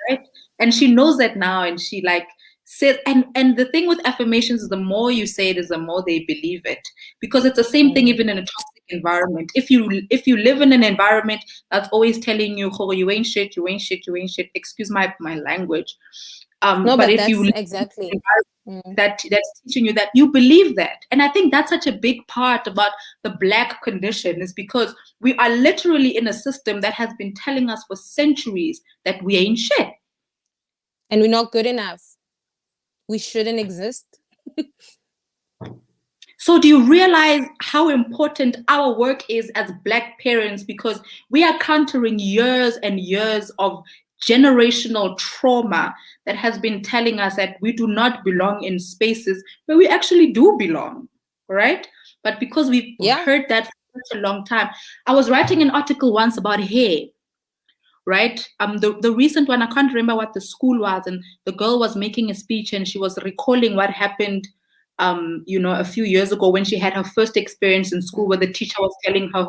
Right? And she knows that now, and she like says, and the thing with affirmations is the more you say it is the more they believe it, because it's the same thing even in a toxic environment. If you live in an environment that's always telling you, oh, you ain't shit, you ain't shit, you ain't shit, excuse my language. But if you exactly that's teaching you that, you believe that. And I think that's such a big part about the Black condition, is because we are literally in a system that has been telling us for centuries that we ain't shit. And we're not good enough. We shouldn't exist. So do you realize how important our work is as Black parents? Because we are countering years and years of generational trauma that has been telling us that we do not belong in spaces where we actually do belong, right? But because we've heard that for such a long time. I was writing an article once about hair, right? The recent one, I can't remember what the school was, and the girl was making a speech and she was recalling what happened a few years ago when she had her first experience in school, where the teacher was telling her,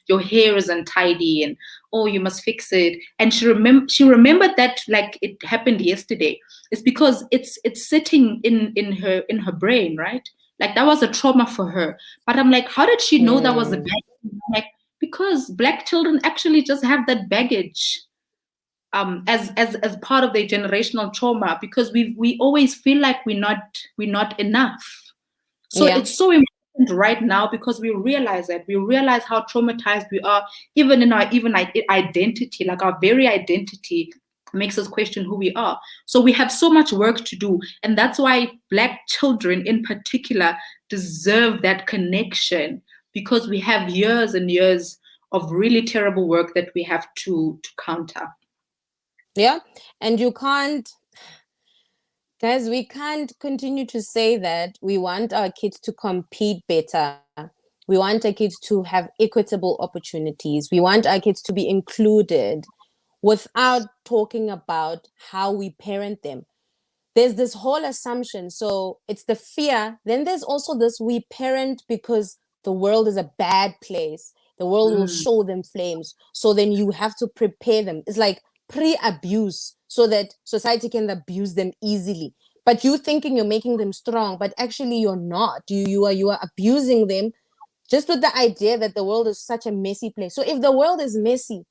your hair is untidy and, oh, you must fix it. And she remembered that like it happened yesterday. It's because it's sitting in her brain, right? Like that was a trauma for her. But I'm like, how did she know that was a baggage? I'm like, because Black children actually just have that baggage as part of their generational trauma, because we always feel like we're not enough. So it's so important right now, because we realize how traumatized we are, even in our identity, like our very identity makes us question who we are. So we have so much work to do, and that's why Black children in particular deserve that connection, because we have years and years of really terrible work that we have to counter. Yeah, and you can't, guys, we can't continue to say that we want our kids to compete better. We want our kids to have equitable opportunities. We want our kids to be included without talking about how we parent them. There's this whole assumption. So it's the fear. Then there's also this, we parent because the world is a bad place. The world will show them flames. So then you have to prepare them. It's like pre-abuse, so that society can abuse them easily. But you thinking you're making them strong, but actually you're not. You are abusing them just with the idea that the world is such a messy place. So if the world is messy,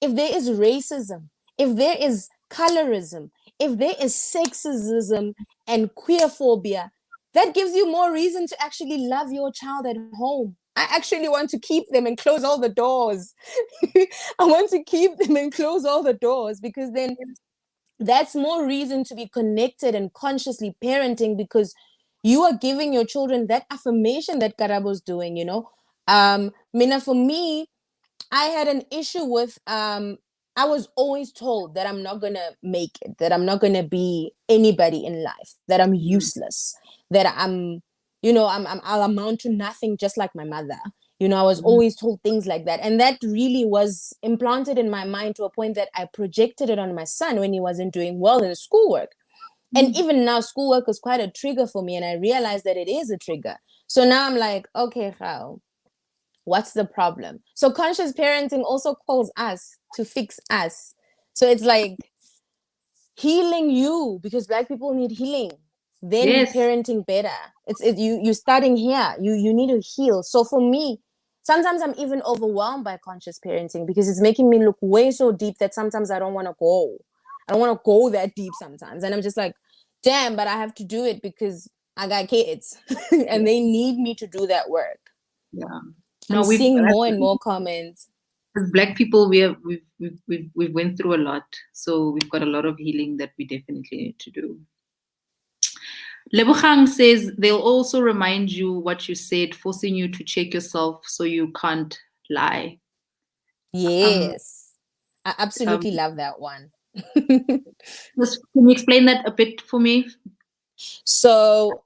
if there is racism, if there is colorism, if there is sexism and queerphobia, that gives you more reason to actually love your child at home. I actually want to keep them and close all the doors. I want to keep them and close all the doors, because then that's more reason to be connected and consciously parenting, because you are giving your children that affirmation that Karabo's doing, you know. Mina, for me, I had an issue with I was always told that I'm not gonna make it, that I'm not gonna be anybody in life, that I'm useless, that I'll amount to nothing, just like my mother. You know, I was always told things like that. And that really was implanted in my mind to a point that I projected it on my son when he wasn't doing well in schoolwork. And even now, schoolwork is quite a trigger for me. And I realized that it is a trigger. So now I'm like, okay, how? What's the problem? So conscious parenting also calls us to fix us. So it's like healing you, because Black people need healing. Then you're parenting better. You're starting here. You need to heal. So for me, sometimes I'm even overwhelmed by conscious parenting, because it's making me look way so deep that sometimes I don't want to go. I don't want to go that deep sometimes. And I'm just like, damn, but I have to do it because I got kids and they need me to do that work. Yeah. I'm seeing more and more comments. As Black people, we've went through a lot, so we've got a lot of healing that we definitely need to do. Lebogang says they'll also remind you what you said, forcing you to check yourself so you can't lie. Yes, I absolutely love that one. Can you explain that a bit for me? So,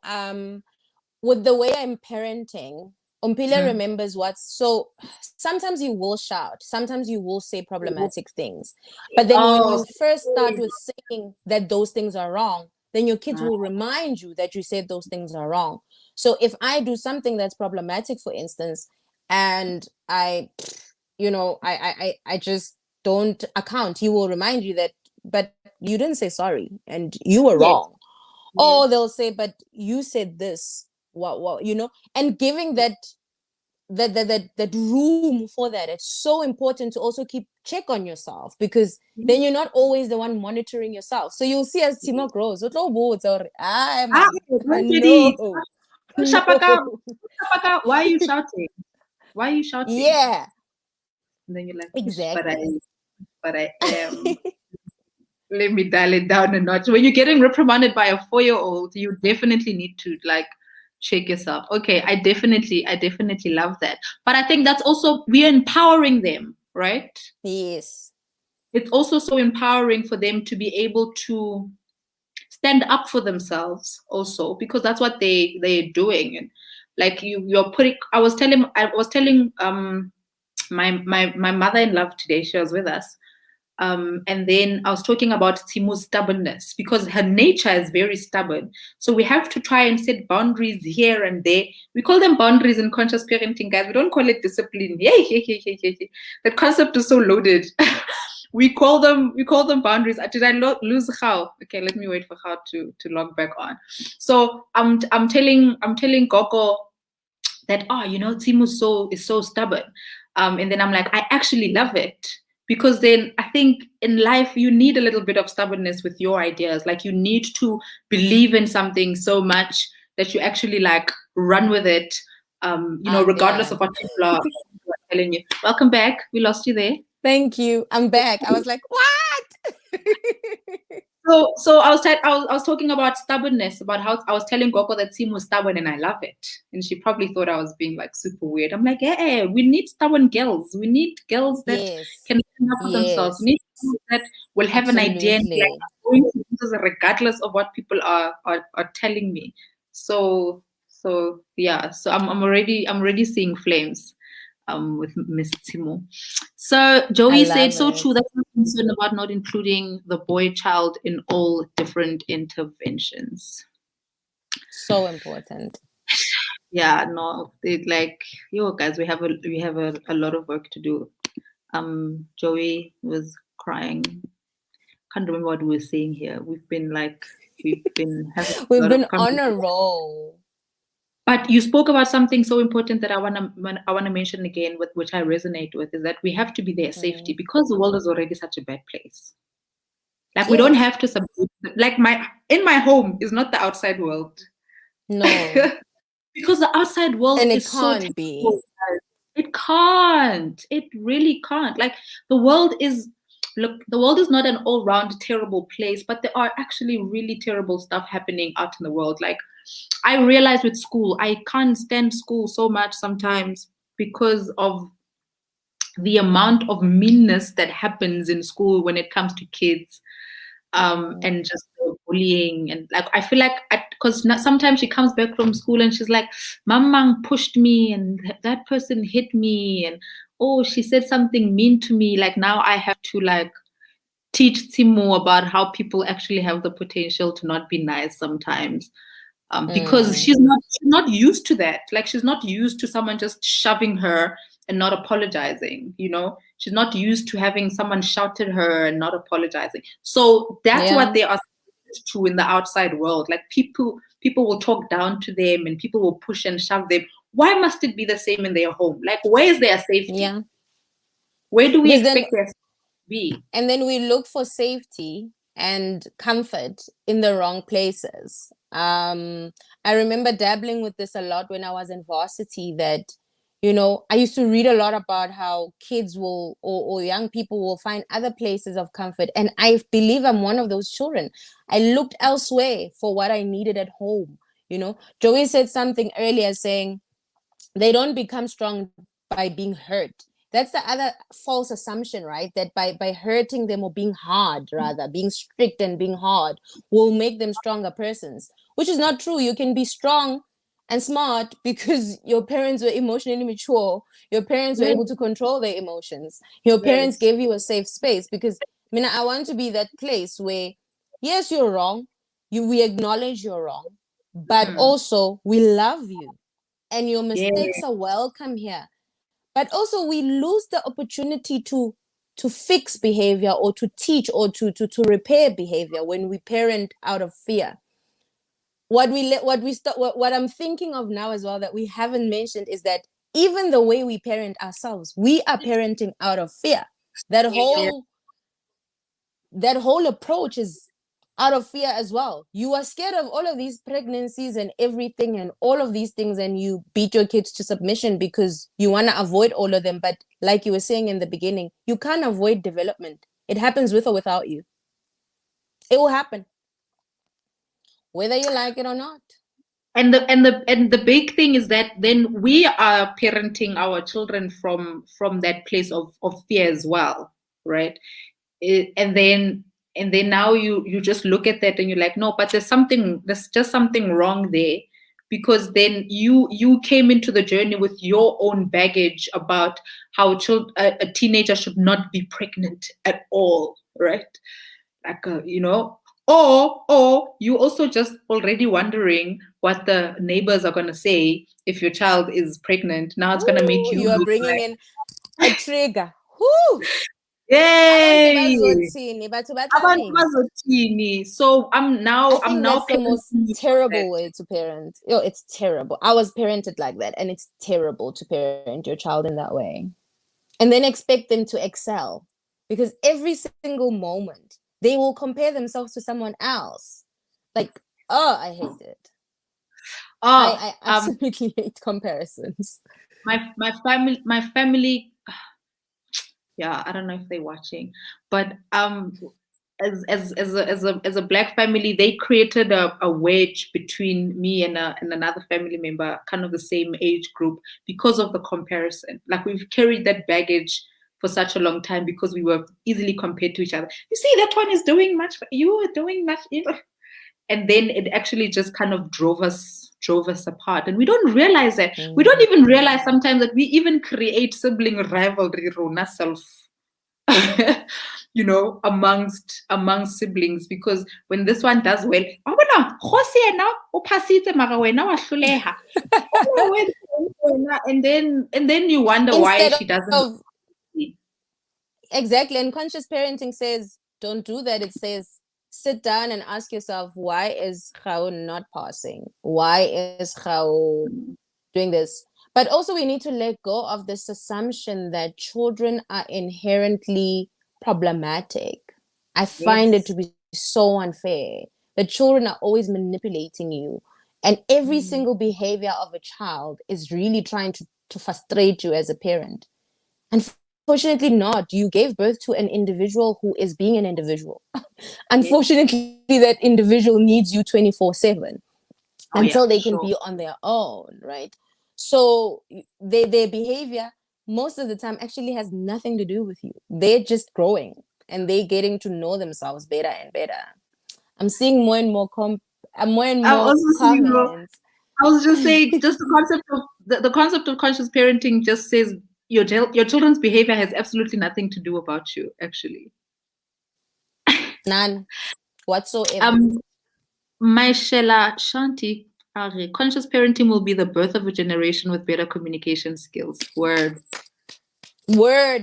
with the way I'm parenting, Umpile remembers so sometimes you will shout, sometimes you will say problematic things. But then when you first start with saying that those things are wrong, then your kids will remind you that you said those things are wrong. So if I do something that's problematic, for instance, and I just don't account, he will remind you that, but you didn't say sorry and you were wrong. Or they'll say, but you said this. What and giving that room for that. It's so important to also keep check on yourself, because then you're not always the one monitoring yourself. So you'll see as Timo grows, why are you shouting? Why are you shouting? Yeah. And then you're like, exactly. But I am. Let me dial it down a notch. When you're getting reprimanded by a 4-year-old, you definitely need to check yourself. Okay, I definitely love that. But I think that's also, we're empowering them, right? Yes. It's also so empowering for them to be able to stand up for themselves also, because that's what they're doing. And like you're putting, I was telling my mother-in-law today, she was with us. And then I was talking about Timo's stubbornness, because her nature is very stubborn. So we have to try and set boundaries here and there. We call them boundaries in conscious parenting, guys. We don't call it discipline. That concept is so loaded. we call them boundaries. Did I lose Khao? Okay, let me wait for Khao to log back on. So I'm telling Gogo that, oh, you know, Timu is so stubborn. And then I'm like, I actually love it, because then I think in life you need a little bit of stubbornness with your ideas. Like, you need to believe in something so much that you actually like run with it. You know, regardless of what people are telling you. Welcome back. We lost you there. Thank you. I'm back. I was like, what? So I was talking about stubbornness, about how I was telling Gogo that Tim was stubborn and I love it. And she probably thought I was being like super weird. I'm like, hey, we need stubborn girls. We need girls that can stand up for themselves. We need girls that will have an idea and be like, I'm going to do this regardless of what people are telling me. So yeah, so I'm already seeing flames with Miss Timo. So Joey said, so true, that's my concern about not including the boy child in all different interventions. So important. Yeah, no, like, yo guys, we have a lot of work to do. Joey was crying. Can't remember what we were saying here. We've been on a roll. But you spoke about something so important that I wanna mention again, with which I resonate with, is that we have to be their safety, because the world is already such a bad place. Like, we don't have to subdue. Like, in my home is not the outside world. No. Because the outside world and is so terrible. It can't. It really can't. Like, the world is not an all-round terrible place, but there are actually really terrible stuff happening out in the world. Like, I realize with school, I can't stand school so much sometimes because of the amount of meanness that happens in school when it comes to kids, and just bullying. And like, I feel like, because sometimes she comes back from school and she's like, Mamang pushed me and that person hit me, and oh, she said something mean to me. Like, now I have to like teach Timo about how people actually have the potential to not be nice sometimes. Because she's not used to that. Like, she's not used to someone just shoving her and not apologizing, you know? She's not used to having someone shout at her and not apologizing. So that's what they are to in the outside world. Like, people will talk down to them and people will push and shove them. Why must it be the same in their home? Like, where is their safety? Yeah. Where do we expect their safety to be? And then we look for safety and comfort in the wrong places. I remember dabbling with this a lot when I was in varsity, that, you know, I used to read a lot about how kids will, or young people will find other places of comfort. And I believe I'm one of those children. I looked elsewhere for what I needed at home. You know, Joey said something earlier saying they don't become strong by being hurt. That's the other false assumption, right? That by hurting them, or being hard, rather, being strict and being hard, will make them stronger persons, which is not true. You can be strong and smart because your parents were emotionally mature. Your parents were able to control their emotions. Your parents gave you a safe space. Because, I mean, I want to be that place where, yes, you're wrong. We acknowledge you're wrong, but also we love you and your mistakes are welcome here. But also we lose the opportunity to fix behavior, or to teach, or to repair behavior when we parent out of fear. What I'm thinking of now as well that we haven't mentioned is that even the way we parent ourselves, we are parenting out of fear. That whole approach is out of fear as well. You are scared of all of these pregnancies and everything and all of these things, and you beat your kids to submission because you want to avoid all of them. But like you were saying in the beginning, you can't avoid development. It happens with or without you. It will happen, whether you like it or not. And the big thing is that then we are parenting our children from that place of fear as well, right? And then now you just look at that and you're like, no, but there's just something wrong there, because then you came into the journey with your own baggage about how a teenager should not be pregnant at all, right? Like, you know, or you also just already wondering what the neighbors are going to say if your child is pregnant. Now it's going to make you are bringing in a trigger. Whoo! Yay! bazothini, batho ba tla Abantu reng? bazothini. So I'm now I think that's the most parenting you from terrible that. way to parent. Oh, it's terrible. I was parented like that, and it's terrible to parent your child in that way. And then expect them to excel. Because every single moment they will compare themselves to someone else. Like, oh, I hate it. Oh, I absolutely hate comparisons. my family, yeah, I don't know if they're watching, but as a black family, they created a wedge between me and another family member, kind of the same age group, because of the comparison. Like, we've carried that baggage for such a long time because we were easily compared to each other. You see, that one is doing much, you are doing much, and then it actually just kind of drove us apart, and we don't realize that. We don't even realize sometimes that we even create sibling rivalry rona self amongst siblings, because when this one does well, and then you wonder why Instead she doesn't. of exactly, and conscious parenting says don't do that. It says sit down and ask yourself, why is Khao not passing? Why is Khao doing this? But also we need to let go of this assumption that children are inherently problematic. I find it to be so unfair. The children are always manipulating you, and every single behavior of a child is really trying to frustrate you as a parent. Unfortunately not. You gave birth to an individual who is being an individual. Unfortunately, that individual needs you 24/7 until they can be on their own, right? So their behavior most of the time actually has nothing to do with you. They're just growing and they're getting to know themselves better and better. I'm seeing more and more I'm also seeing comments. I was just saying, just the concept of conscious parenting just says your children's behavior has absolutely nothing to do about you, actually. None whatsoever. My Shela Shanti, conscious parenting will be the birth of a generation with better communication skills. Word,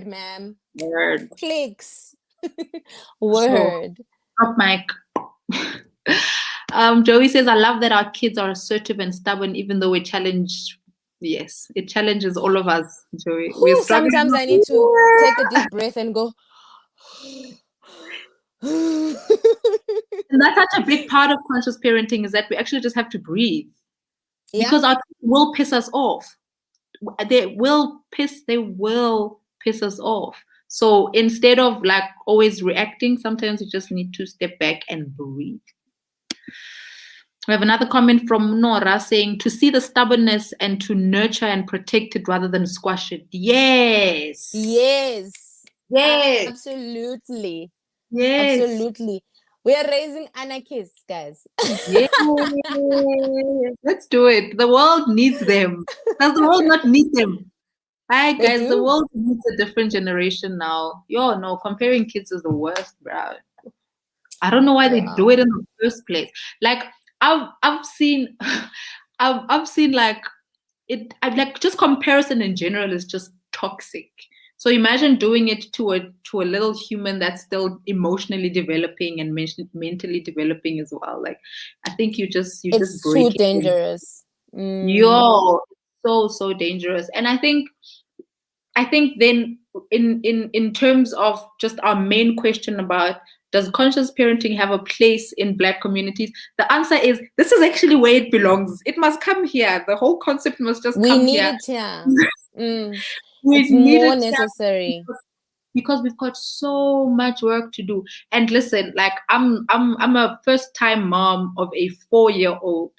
ma'am. word. Clicks. Word. Stop, Mike. Joey says, I love that our kids are assertive and stubborn, even though we challenge. Yes, it challenges all of us, Joey. We're struggling. Sometimes I need to take a deep breath and go. And that's such a big part of conscious parenting, is that we actually just have to breathe. Yeah. Because our kids will piss us off. They will piss us off. So instead of like always reacting, sometimes you just need to step back and breathe. We have another comment from Nora saying, to see the stubbornness and to nurture and protect it rather than squash it. Yes. Yes. Yes. Absolutely. Yes. Absolutely. We are raising anarchists, guys. Yes. Let's do it. The world needs them. Does the world not need them? Hi, guys. The world needs a different generation now. No, comparing kids is the worst, bro. I don't know why they do it in the first place. Like, I've seen I've seen like it. I like just comparison in general is just toxic. So imagine doing it to a little human that's still emotionally developing and mentally developing as well. Like, I think you just break it's too dangerous. So dangerous. And I think then in terms of just our main question about, does conscious parenting have a place in Black communities? The answer is, this is actually where it belongs. It must come here. The whole concept must just come here. It here. It's more necessary. Because we've got so much work to do. And listen, like I'm a first-time mom of a 4-year-old,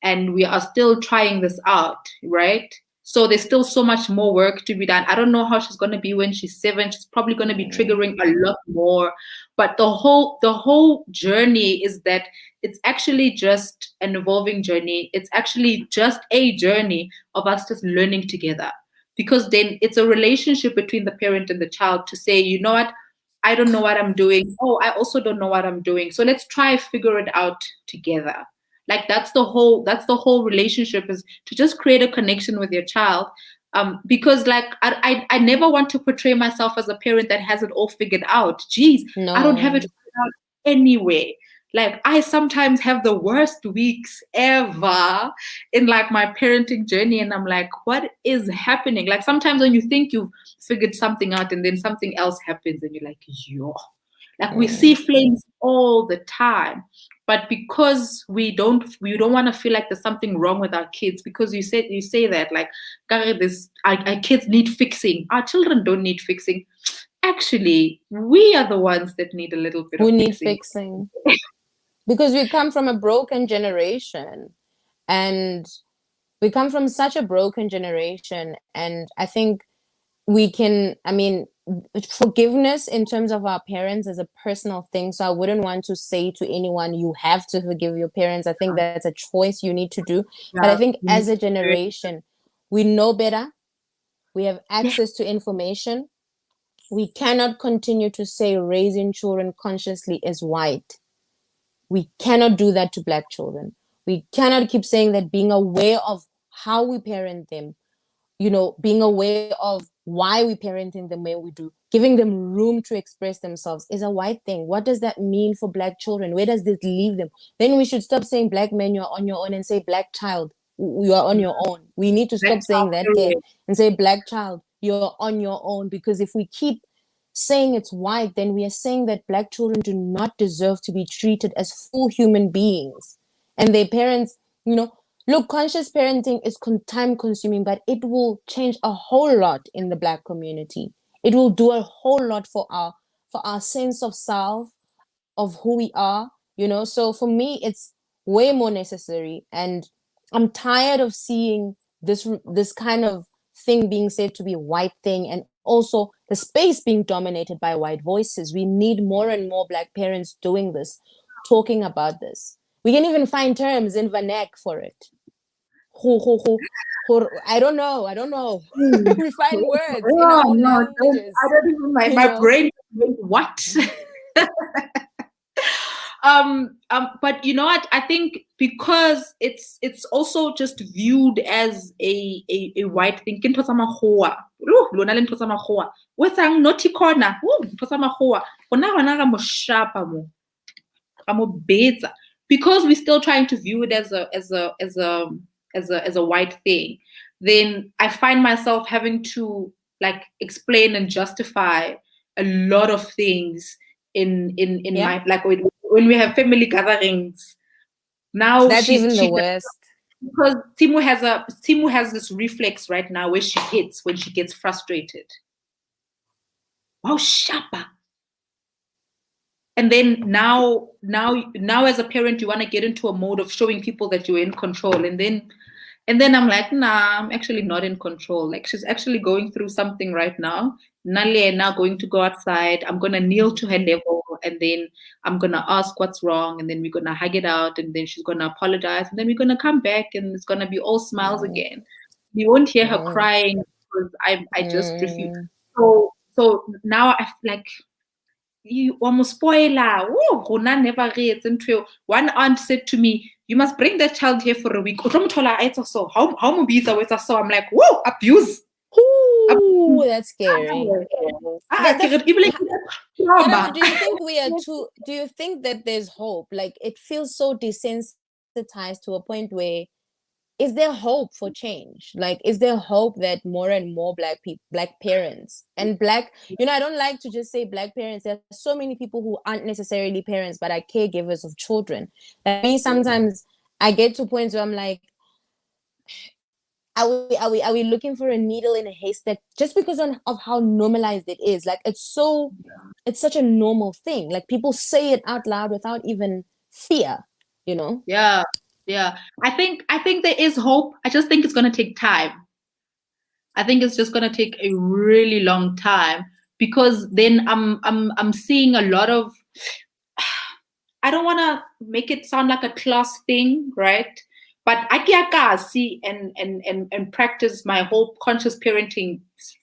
and we are still trying this out, right? So there's still so much more work to be done. I don't know how she's going to be when she's 7. She's probably going to be triggering a lot more. But the whole journey is that it's actually just an evolving journey. It's actually just a journey of us just learning together. Because then it's a relationship between the parent and the child to say, you know what, I don't know what I'm doing. Oh, I also don't know what I'm doing. So let's try figure it out together. Like that's the whole relationship, is to just create a connection with your child. Because like I never want to portray myself as a parent that has it all figured out. Jeez, I don't have it No. figured out anyway. Like I sometimes have the worst weeks ever in like my parenting journey, and I'm like, what is happening? Like sometimes when you think you've figured something out and then something else happens and you're like, yo, like we see flames all the time. But because we don't want to feel like there's something wrong with our kids, because you say that like our kids need fixing. Our children don't need fixing. Actually, we are the ones that need a little bit Who of need fixing. because we come from a broken generation, and we come from such a broken generation, and I think forgiveness in terms of our parents is a personal thing, so I wouldn't want to say to anyone you have to forgive your parents. I think that's a choice you need to do. But I think as a generation, we know better, we have access to information. We cannot continue to say raising children consciously is white. We cannot do that to Black children. We cannot keep saying that being aware of how we parent them, being aware of why we parenting them the way we do, giving them room to express themselves is a white thing. What does that mean for Black children? Where does this leave them? Then we should stop saying Black man, you're on your own, and say Black child, you are on your own. We need to stop saying that again and say Black child, you're on your own. Because if we keep saying it's white, then we are saying that Black children do not deserve to be treated as full human beings. And their parents, look, conscious parenting is time consuming, but it will change a whole lot in the Black community. It will do a whole lot for our sense of self, of who we are, So for me, it's way more necessary. And I'm tired of seeing this kind of thing being said to be a white thing, and also the space being dominated by white voices. We need more and more Black parents doing this, talking about this. We can even find terms in vernac for it. I don't know. We find words in our own languages. I don't even my brain what? But you know what? I think because it's also just viewed as a white thing. What's naughty corner? Because we're still trying to view it as a white thing, then I find myself having to like explain and justify a lot of things in my, like when we have family gatherings. Now that's even the worst. Because Timu has this reflex right now where she hits when she gets frustrated. Wow, shapa. And then now as a parent, you want to get into a mode of showing people that you're in control. And then I'm like, nah, I'm actually not in control. Like she's actually going through something right now. Nale now going to go outside. I'm gonna kneel to her level, and then I'm gonna ask what's wrong, and then we're gonna hug it out, and then she's gonna apologize, and then we're gonna come back, and it's gonna be all smiles again. You won't hear her crying because I just refuse. So now I like, you almost spoiler. One aunt said to me, you must bring that child here for a week. So how I'm like, whoa, abuse. Ooh, that's scary. Do you think that there's hope? Like it feels so desensitized to a point where, is there hope for change? Like, is there hope that more and more Black parents and Black, I don't like to just say Black parents. There are so many people who aren't necessarily parents, but are caregivers of children. Like me, sometimes I get to points where I'm like, are we looking for a needle in a haystack just because of how normalized it is? Like it's such a normal thing. Like people say it out loud without even fear, Yeah. I think there is hope. I just think it's going to take time. I think it's just going to take a really long time, because then I'm seeing a lot of, I don't want to make it sound like a class thing, right? But I see and practice my whole conscious parenting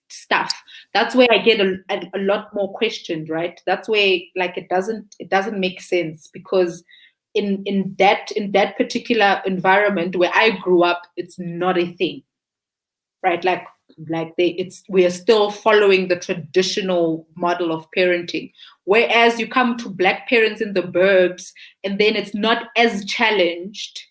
stuff. That's where I get a lot more questioned, right? That's where like it doesn't make sense, because in that particular environment where I grew up, it's not a thing, right? Like like we are still following the traditional model of parenting. Whereas you come to Black parents in the burbs, and then it's not as challenged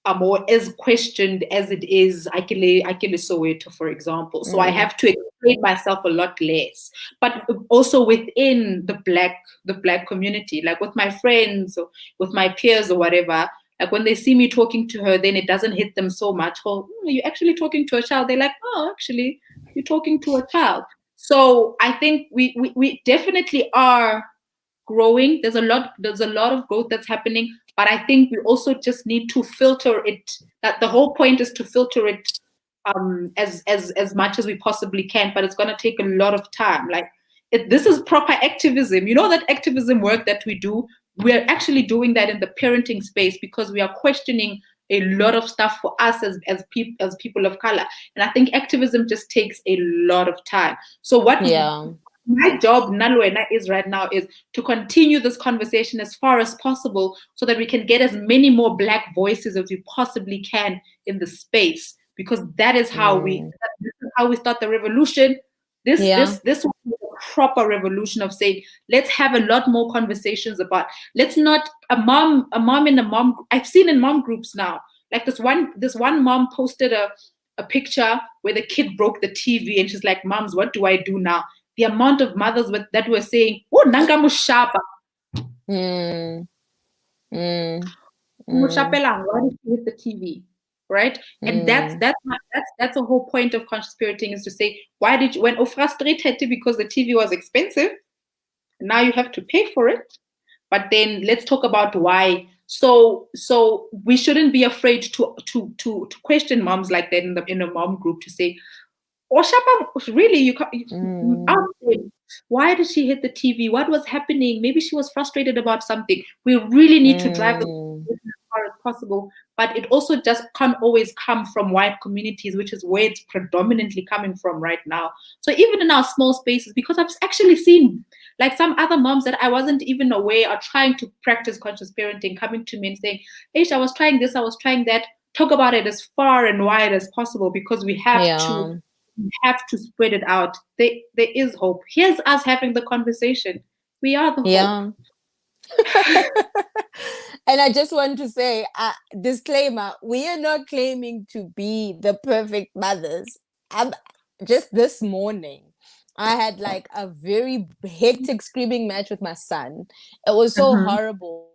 or as questioned as it is Akile Soweto, for example. So I have to explain myself a lot less. But also within the black community, like with my friends or with my peers or whatever, like when they see me talking to her, then it doesn't hit them so much. Oh, you're actually talking to a child. They're like, oh, actually, you're talking to a child. So I think we definitely are growing. There's a lot of growth that's happening, but I think we also just need to filter it. That the whole point is to filter it as much as we possibly can, but it's going to take a lot of time. Like this is proper activism. You know, that activism work that we do, we're actually doing that in the parenting space because we are questioning a lot of stuff for us as people of color. And I think activism just takes a lot of time. So what my job, Nalwena, is right now is to continue this conversation as far as possible so that we can get as many more Black voices as we possibly can in the space, because that is how we start the revolution. This will be a proper revolution of saying, let's have a lot more conversations about, let's not a mom in a mom. I've seen in mom groups now, like this one mom posted a picture where the kid broke the TV and she's like, moms, what do I do now? The amount of mothers that were saying, oh, nanga mushapa. Mushapelang, why did she hit the TV? Right? And that's the whole point of conscious parenting, is to say, why did you, when frustrated because the TV was expensive, now you have to pay for it. But then let's talk about why. So we shouldn't be afraid to question moms like that in a mom group, to say, or Shapa, really, you ask them, why did she hit the TV? What was happening? Maybe she was frustrated about something. We really need to drive the conversation as far as possible. But it also just can't always come from white communities, which is where it's predominantly coming from right now. So even in our small spaces, because I've actually seen like some other moms that I wasn't even aware are trying to practice conscious parenting, coming to me and saying, Aish, I was trying this, I was trying that. Talk about it as far and wide as possible, because we have to spread it out. There is hope. Here's us having the conversation. We are the hope. And I just want to say, disclaimer, we are not claiming to be the perfect mothers. Just this morning, I had like a very hectic screaming match with my son. It was so horrible.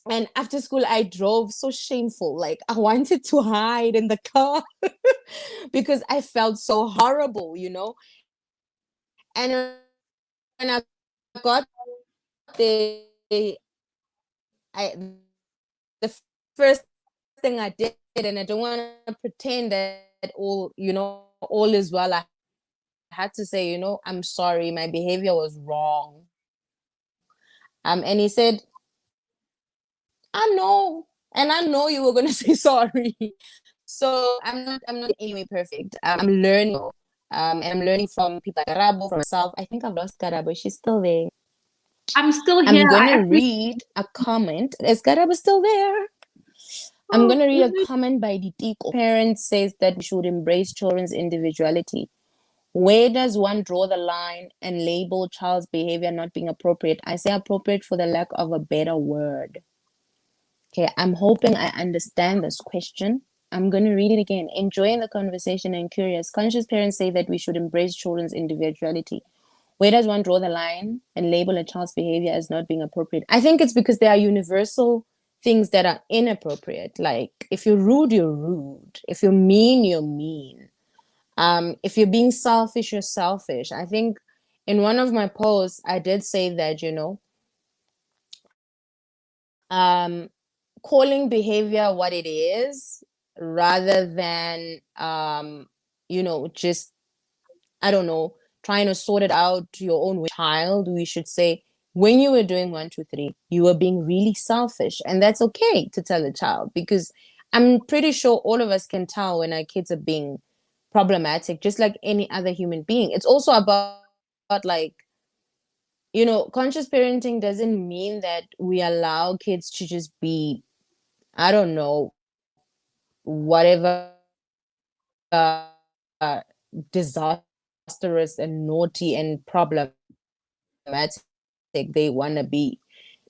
And after school, I drove so shameful. Like I wanted to hide in the car because I felt so horrible, you know. And when I got there, the first thing I did, and I don't want to pretend that all is well. I had to say, I'm sorry, my behavior was wrong. And he said, I know, and I know you were gonna say sorry. So I'm not in any way perfect. I'm learning, and I'm learning from people like Karabo, from myself. I think I've lost Karabo. She's still there. I'm still here. I'm gonna read a comment. Is Karabo still there? I'm gonna read a comment by Ditiko. Parent says that we should embrace children's individuality. Where does one draw the line and label child's behavior not being appropriate? I say appropriate for the lack of a better word. Okay, I'm hoping I understand this question. I'm going to read it again. Enjoying the conversation and curious. Conscious parents say that we should embrace children's individuality. Where does one draw the line and label a child's behavior as not being appropriate? I think it's because there are universal things that are inappropriate. Like if you're rude, you're rude. If you're mean, you're mean. If you're being selfish, you're selfish. I think in one of my posts, I did say that, calling behavior what it is rather than just, I don't know, trying to sort it out your own way. Child, we should say, when you were doing 1 2 3, you were being really selfish, and that's okay to tell a child, because I'm pretty sure all of us can tell when our kids are being problematic, just like any other human being. It's also about like, conscious parenting doesn't mean that we allow kids to just be, I don't know, whatever disastrous and naughty and problematic they want to be.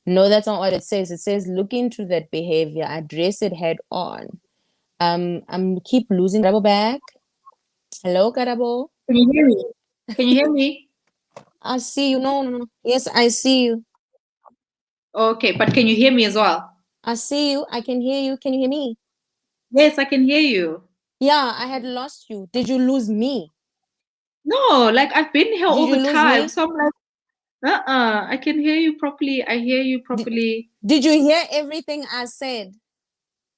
No, that's not what it says. It says look into that behavior, address it head on. I'm keep losing Karabo back. Hello, Karabo. Can you hear me? Can you hear me? I see you. No. Yes, I see you. Okay, but can you hear me as well? I see you. I can hear you. Can you hear me? Yes, I can hear you. Yeah, I had lost you. Did you lose me? No, like I've been here all Did you the lose time, me? so I'm like, I can hear you properly. I hear you properly. Did you hear everything I said?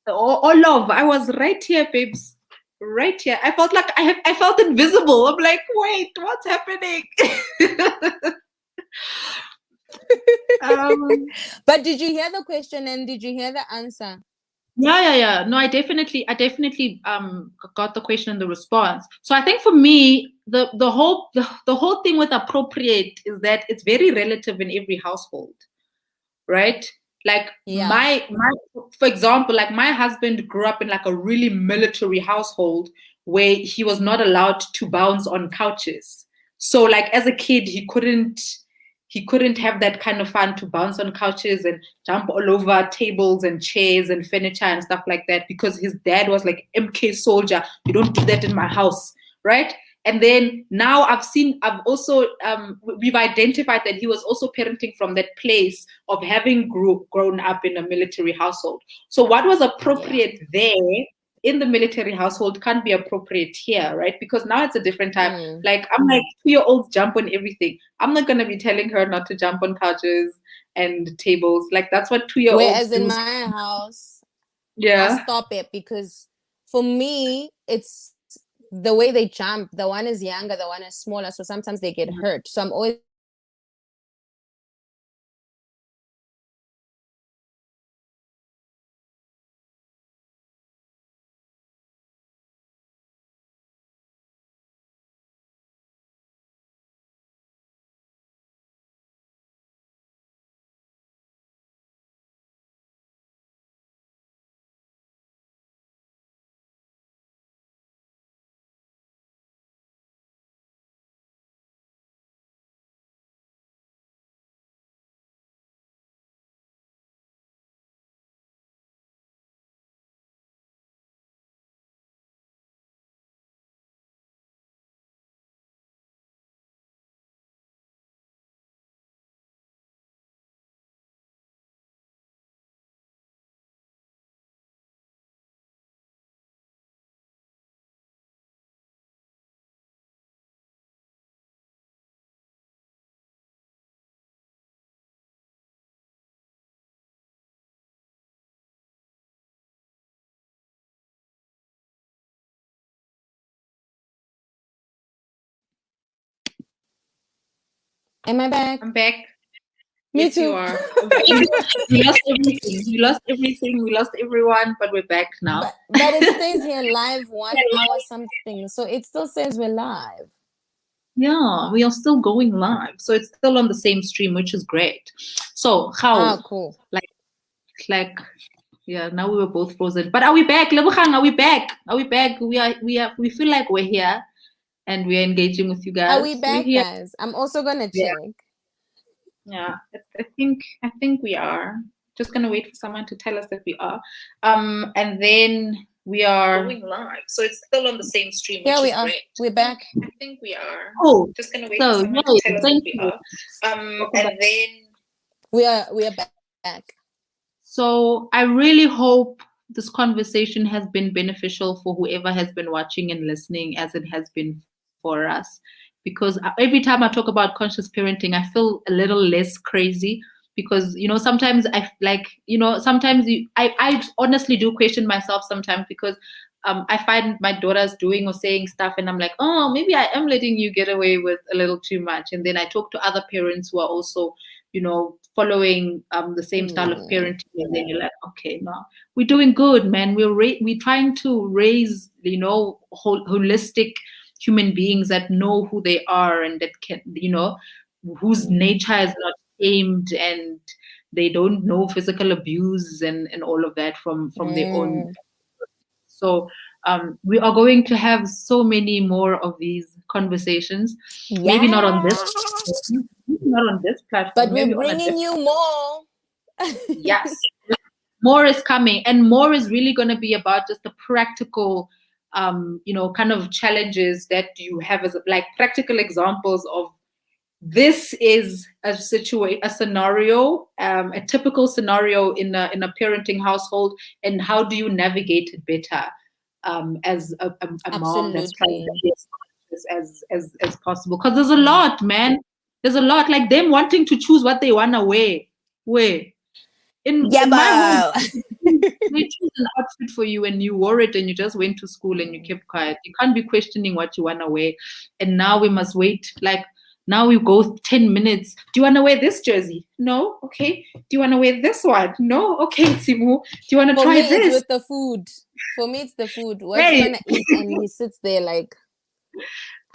All of I was right here, babes. Right here. I felt like I felt invisible. I'm like, wait, what's happening? But did you hear the question and did you hear the answer? Yeah. No, I definitely got the question and the response. So I think for me, the whole thing with appropriate is that it's very relative in every household, right? Like Yeah. for example, like my husband grew up in like a really military household where he was not allowed to bounce on couches. So like as a kid, he couldn't have that kind of fun to bounce on couches and jump all over tables and chairs and furniture and stuff like that because his dad was like MK soldier. You don't do that in my house, right? And then now we've identified that he was also parenting from that place of having grown up in a military household. So what was appropriate there in the military household can't be appropriate here, right? Because now it's a different time. Like I'm like 2-year-olds jump on everything. I'm not gonna be telling her not to jump on couches and tables. Like that's what 2-year-olds Whereas do. in my house, I Yeah. stop it because for me, it's the way they jump. The one is younger, the one is smaller. So sometimes they get hurt. So I'm always Am I back? I'm back. Me Yes, you too. are. We lost everything. We lost everything. We lost everyone, but we're back now. But it stays here live 1 hour something. So it still says we're live. Yeah, we are still going live. So it's still on the same stream, which is great. So how Cool. like yeah, now we were both frozen. But are we back? Lebogang, are we back? Are we back? We feel like we're here and we're engaging with you guys. Are we back, we're here. guys? I'm also gonna check. Yeah, I think we are. Just gonna wait for someone to tell us that we are. And then we are going live. So it's still on the same stream, Here which we is are. great. We're back. I think we are. Oh, just gonna wait for someone to tell us that we are. And then we are back. So I really hope this conversation has been beneficial for whoever has been watching and listening, as it has been for us. Because every time I talk about conscious parenting, I feel a little less crazy. Because sometimes I honestly do question myself sometimes because I find my daughters doing or saying stuff, and I'm like, oh, maybe I am letting you get away with a little too much. And then I talk to other parents who are also following the same style of parenting, and then you're like, okay, no, we're doing good, man. We're trying to raise holistic human beings that know who they are and that can whose nature is not tamed, and they don't know physical abuse and all of that from their own. So we are going to have so many more of these conversations. Maybe not on this, platform. But Maybe we're on a bringing different. you more. Yes, more is coming, and more is really going to be about just the practical, kind of challenges that you have as like practical examples of. This is a scenario, a typical scenario in a parenting household, and how do you navigate it better as a mom that's trying to be as conscious as possible? Because there's a lot, man. There's a lot, like them wanting to choose what they want to wear. In my home, they choose an outfit for you and you wore it and you just went to school and you kept quiet. You can't be questioning what you want to wear. And now we must wait. Like now we go 10 minutes. Do you want to wear this jersey? No. Okay. Do you want to wear this one? No. Okay, Timu. Do you want to try this? It's with the food. For me, it's the food. What do you want to eat? And he sits there like,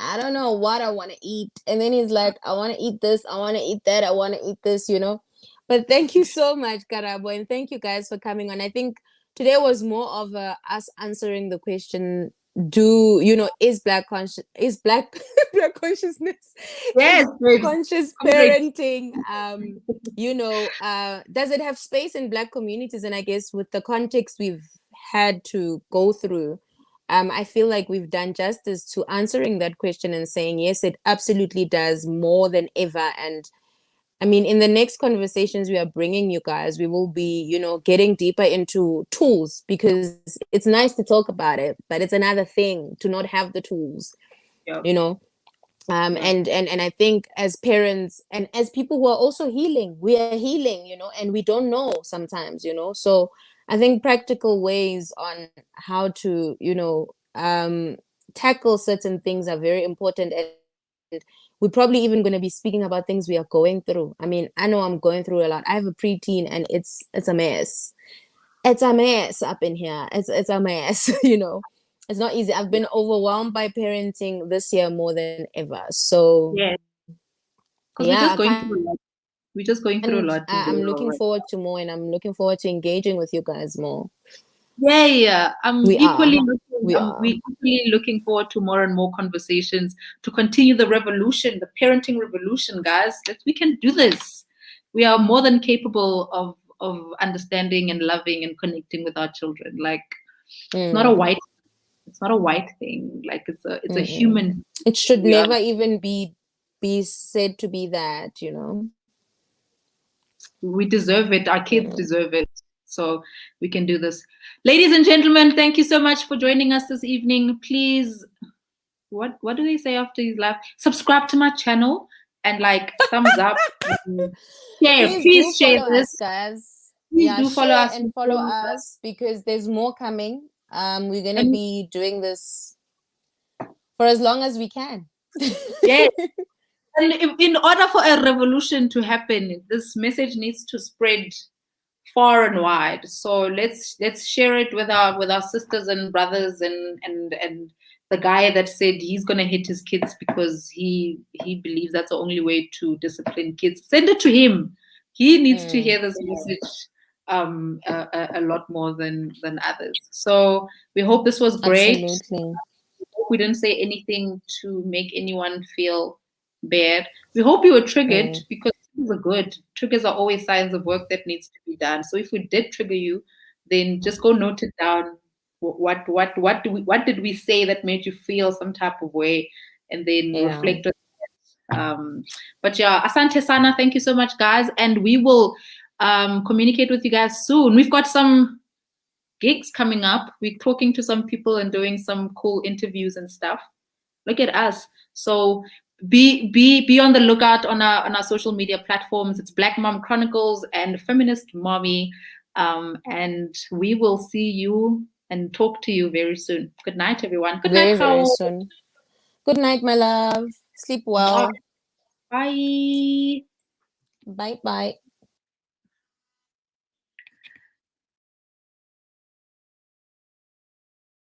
I don't know what I want to eat. And then he's like, I want to eat this. I want to eat that. I want to eat this, But thank you so much, Karabo. And thank you guys for coming on. I think today was more of us answering the question, is black consciousness, black consciousness, yes, conscious parenting, does it have space in black communities? And I guess with the context we've had to go through, I feel like we've done justice to answering that question and saying, yes, it absolutely does, more than ever. And I mean, in the next conversations we are bringing you guys, we will be, getting deeper into tools, because it's nice to talk about it, but it's another thing to not have the tools, And I think as parents and as people who are also healing, we are healing, and we don't know sometimes, So I think practical ways on how to, tackle certain things are very important. And we're probably even going to be speaking about things we are going through. I mean, I know I'm going through a lot. I have a preteen and it's a mess. It's a mess up in here. It's a mess, It's not easy. I've been overwhelmed by parenting this year more than ever. So yeah, because we're just going through a lot. I'm looking forward to more, and I'm looking forward to engaging with you guys more. Yeah. We equally are looking forward to more and more conversations to continue the revolution, the parenting revolution, guys. We can do this. We are more than capable of understanding and loving and connecting with our children. Like it's not a white thing. Like it's a human. It should never even be said to be that, We deserve it. Our kids deserve it. So we can do this. Ladies and gentlemen, thank you so much for joining us this evening. Please, what do they say after you laugh? Subscribe to my channel and thumbs up. Please share this, guys. Please do follow us and follow us, because there's more coming. We're gonna be doing this for as long as we can. Yeah. And in order for a revolution to happen, this message needs to spread far and wide. So let's share it with our sisters and brothers and the guy that said he's gonna hit his kids because he believes that's the only way to discipline kids. Send it to him. He needs to hear this message a lot more than others. So we hope this was great. Absolutely. We didn't say anything to make anyone feel bad. We hope you were triggered, because triggers are good. Triggers are always signs of work that needs to be done. So if we did trigger you, then just go note it down. What did we say that made you feel some type of way, and then reflect on that. But yeah, asante sana. Thank you so much, guys, and we will communicate with you guys soon. We've got some gigs coming up. We're talking to some people and doing some cool interviews and stuff. Look at us. So be on the lookout on our social media platforms. It's Black Mom Chronicles and Feminist Mommy. And we will see you and talk to you very soon. Good night, everyone. Good night, very soon. Good night, my love. Sleep well. Bye. Bye.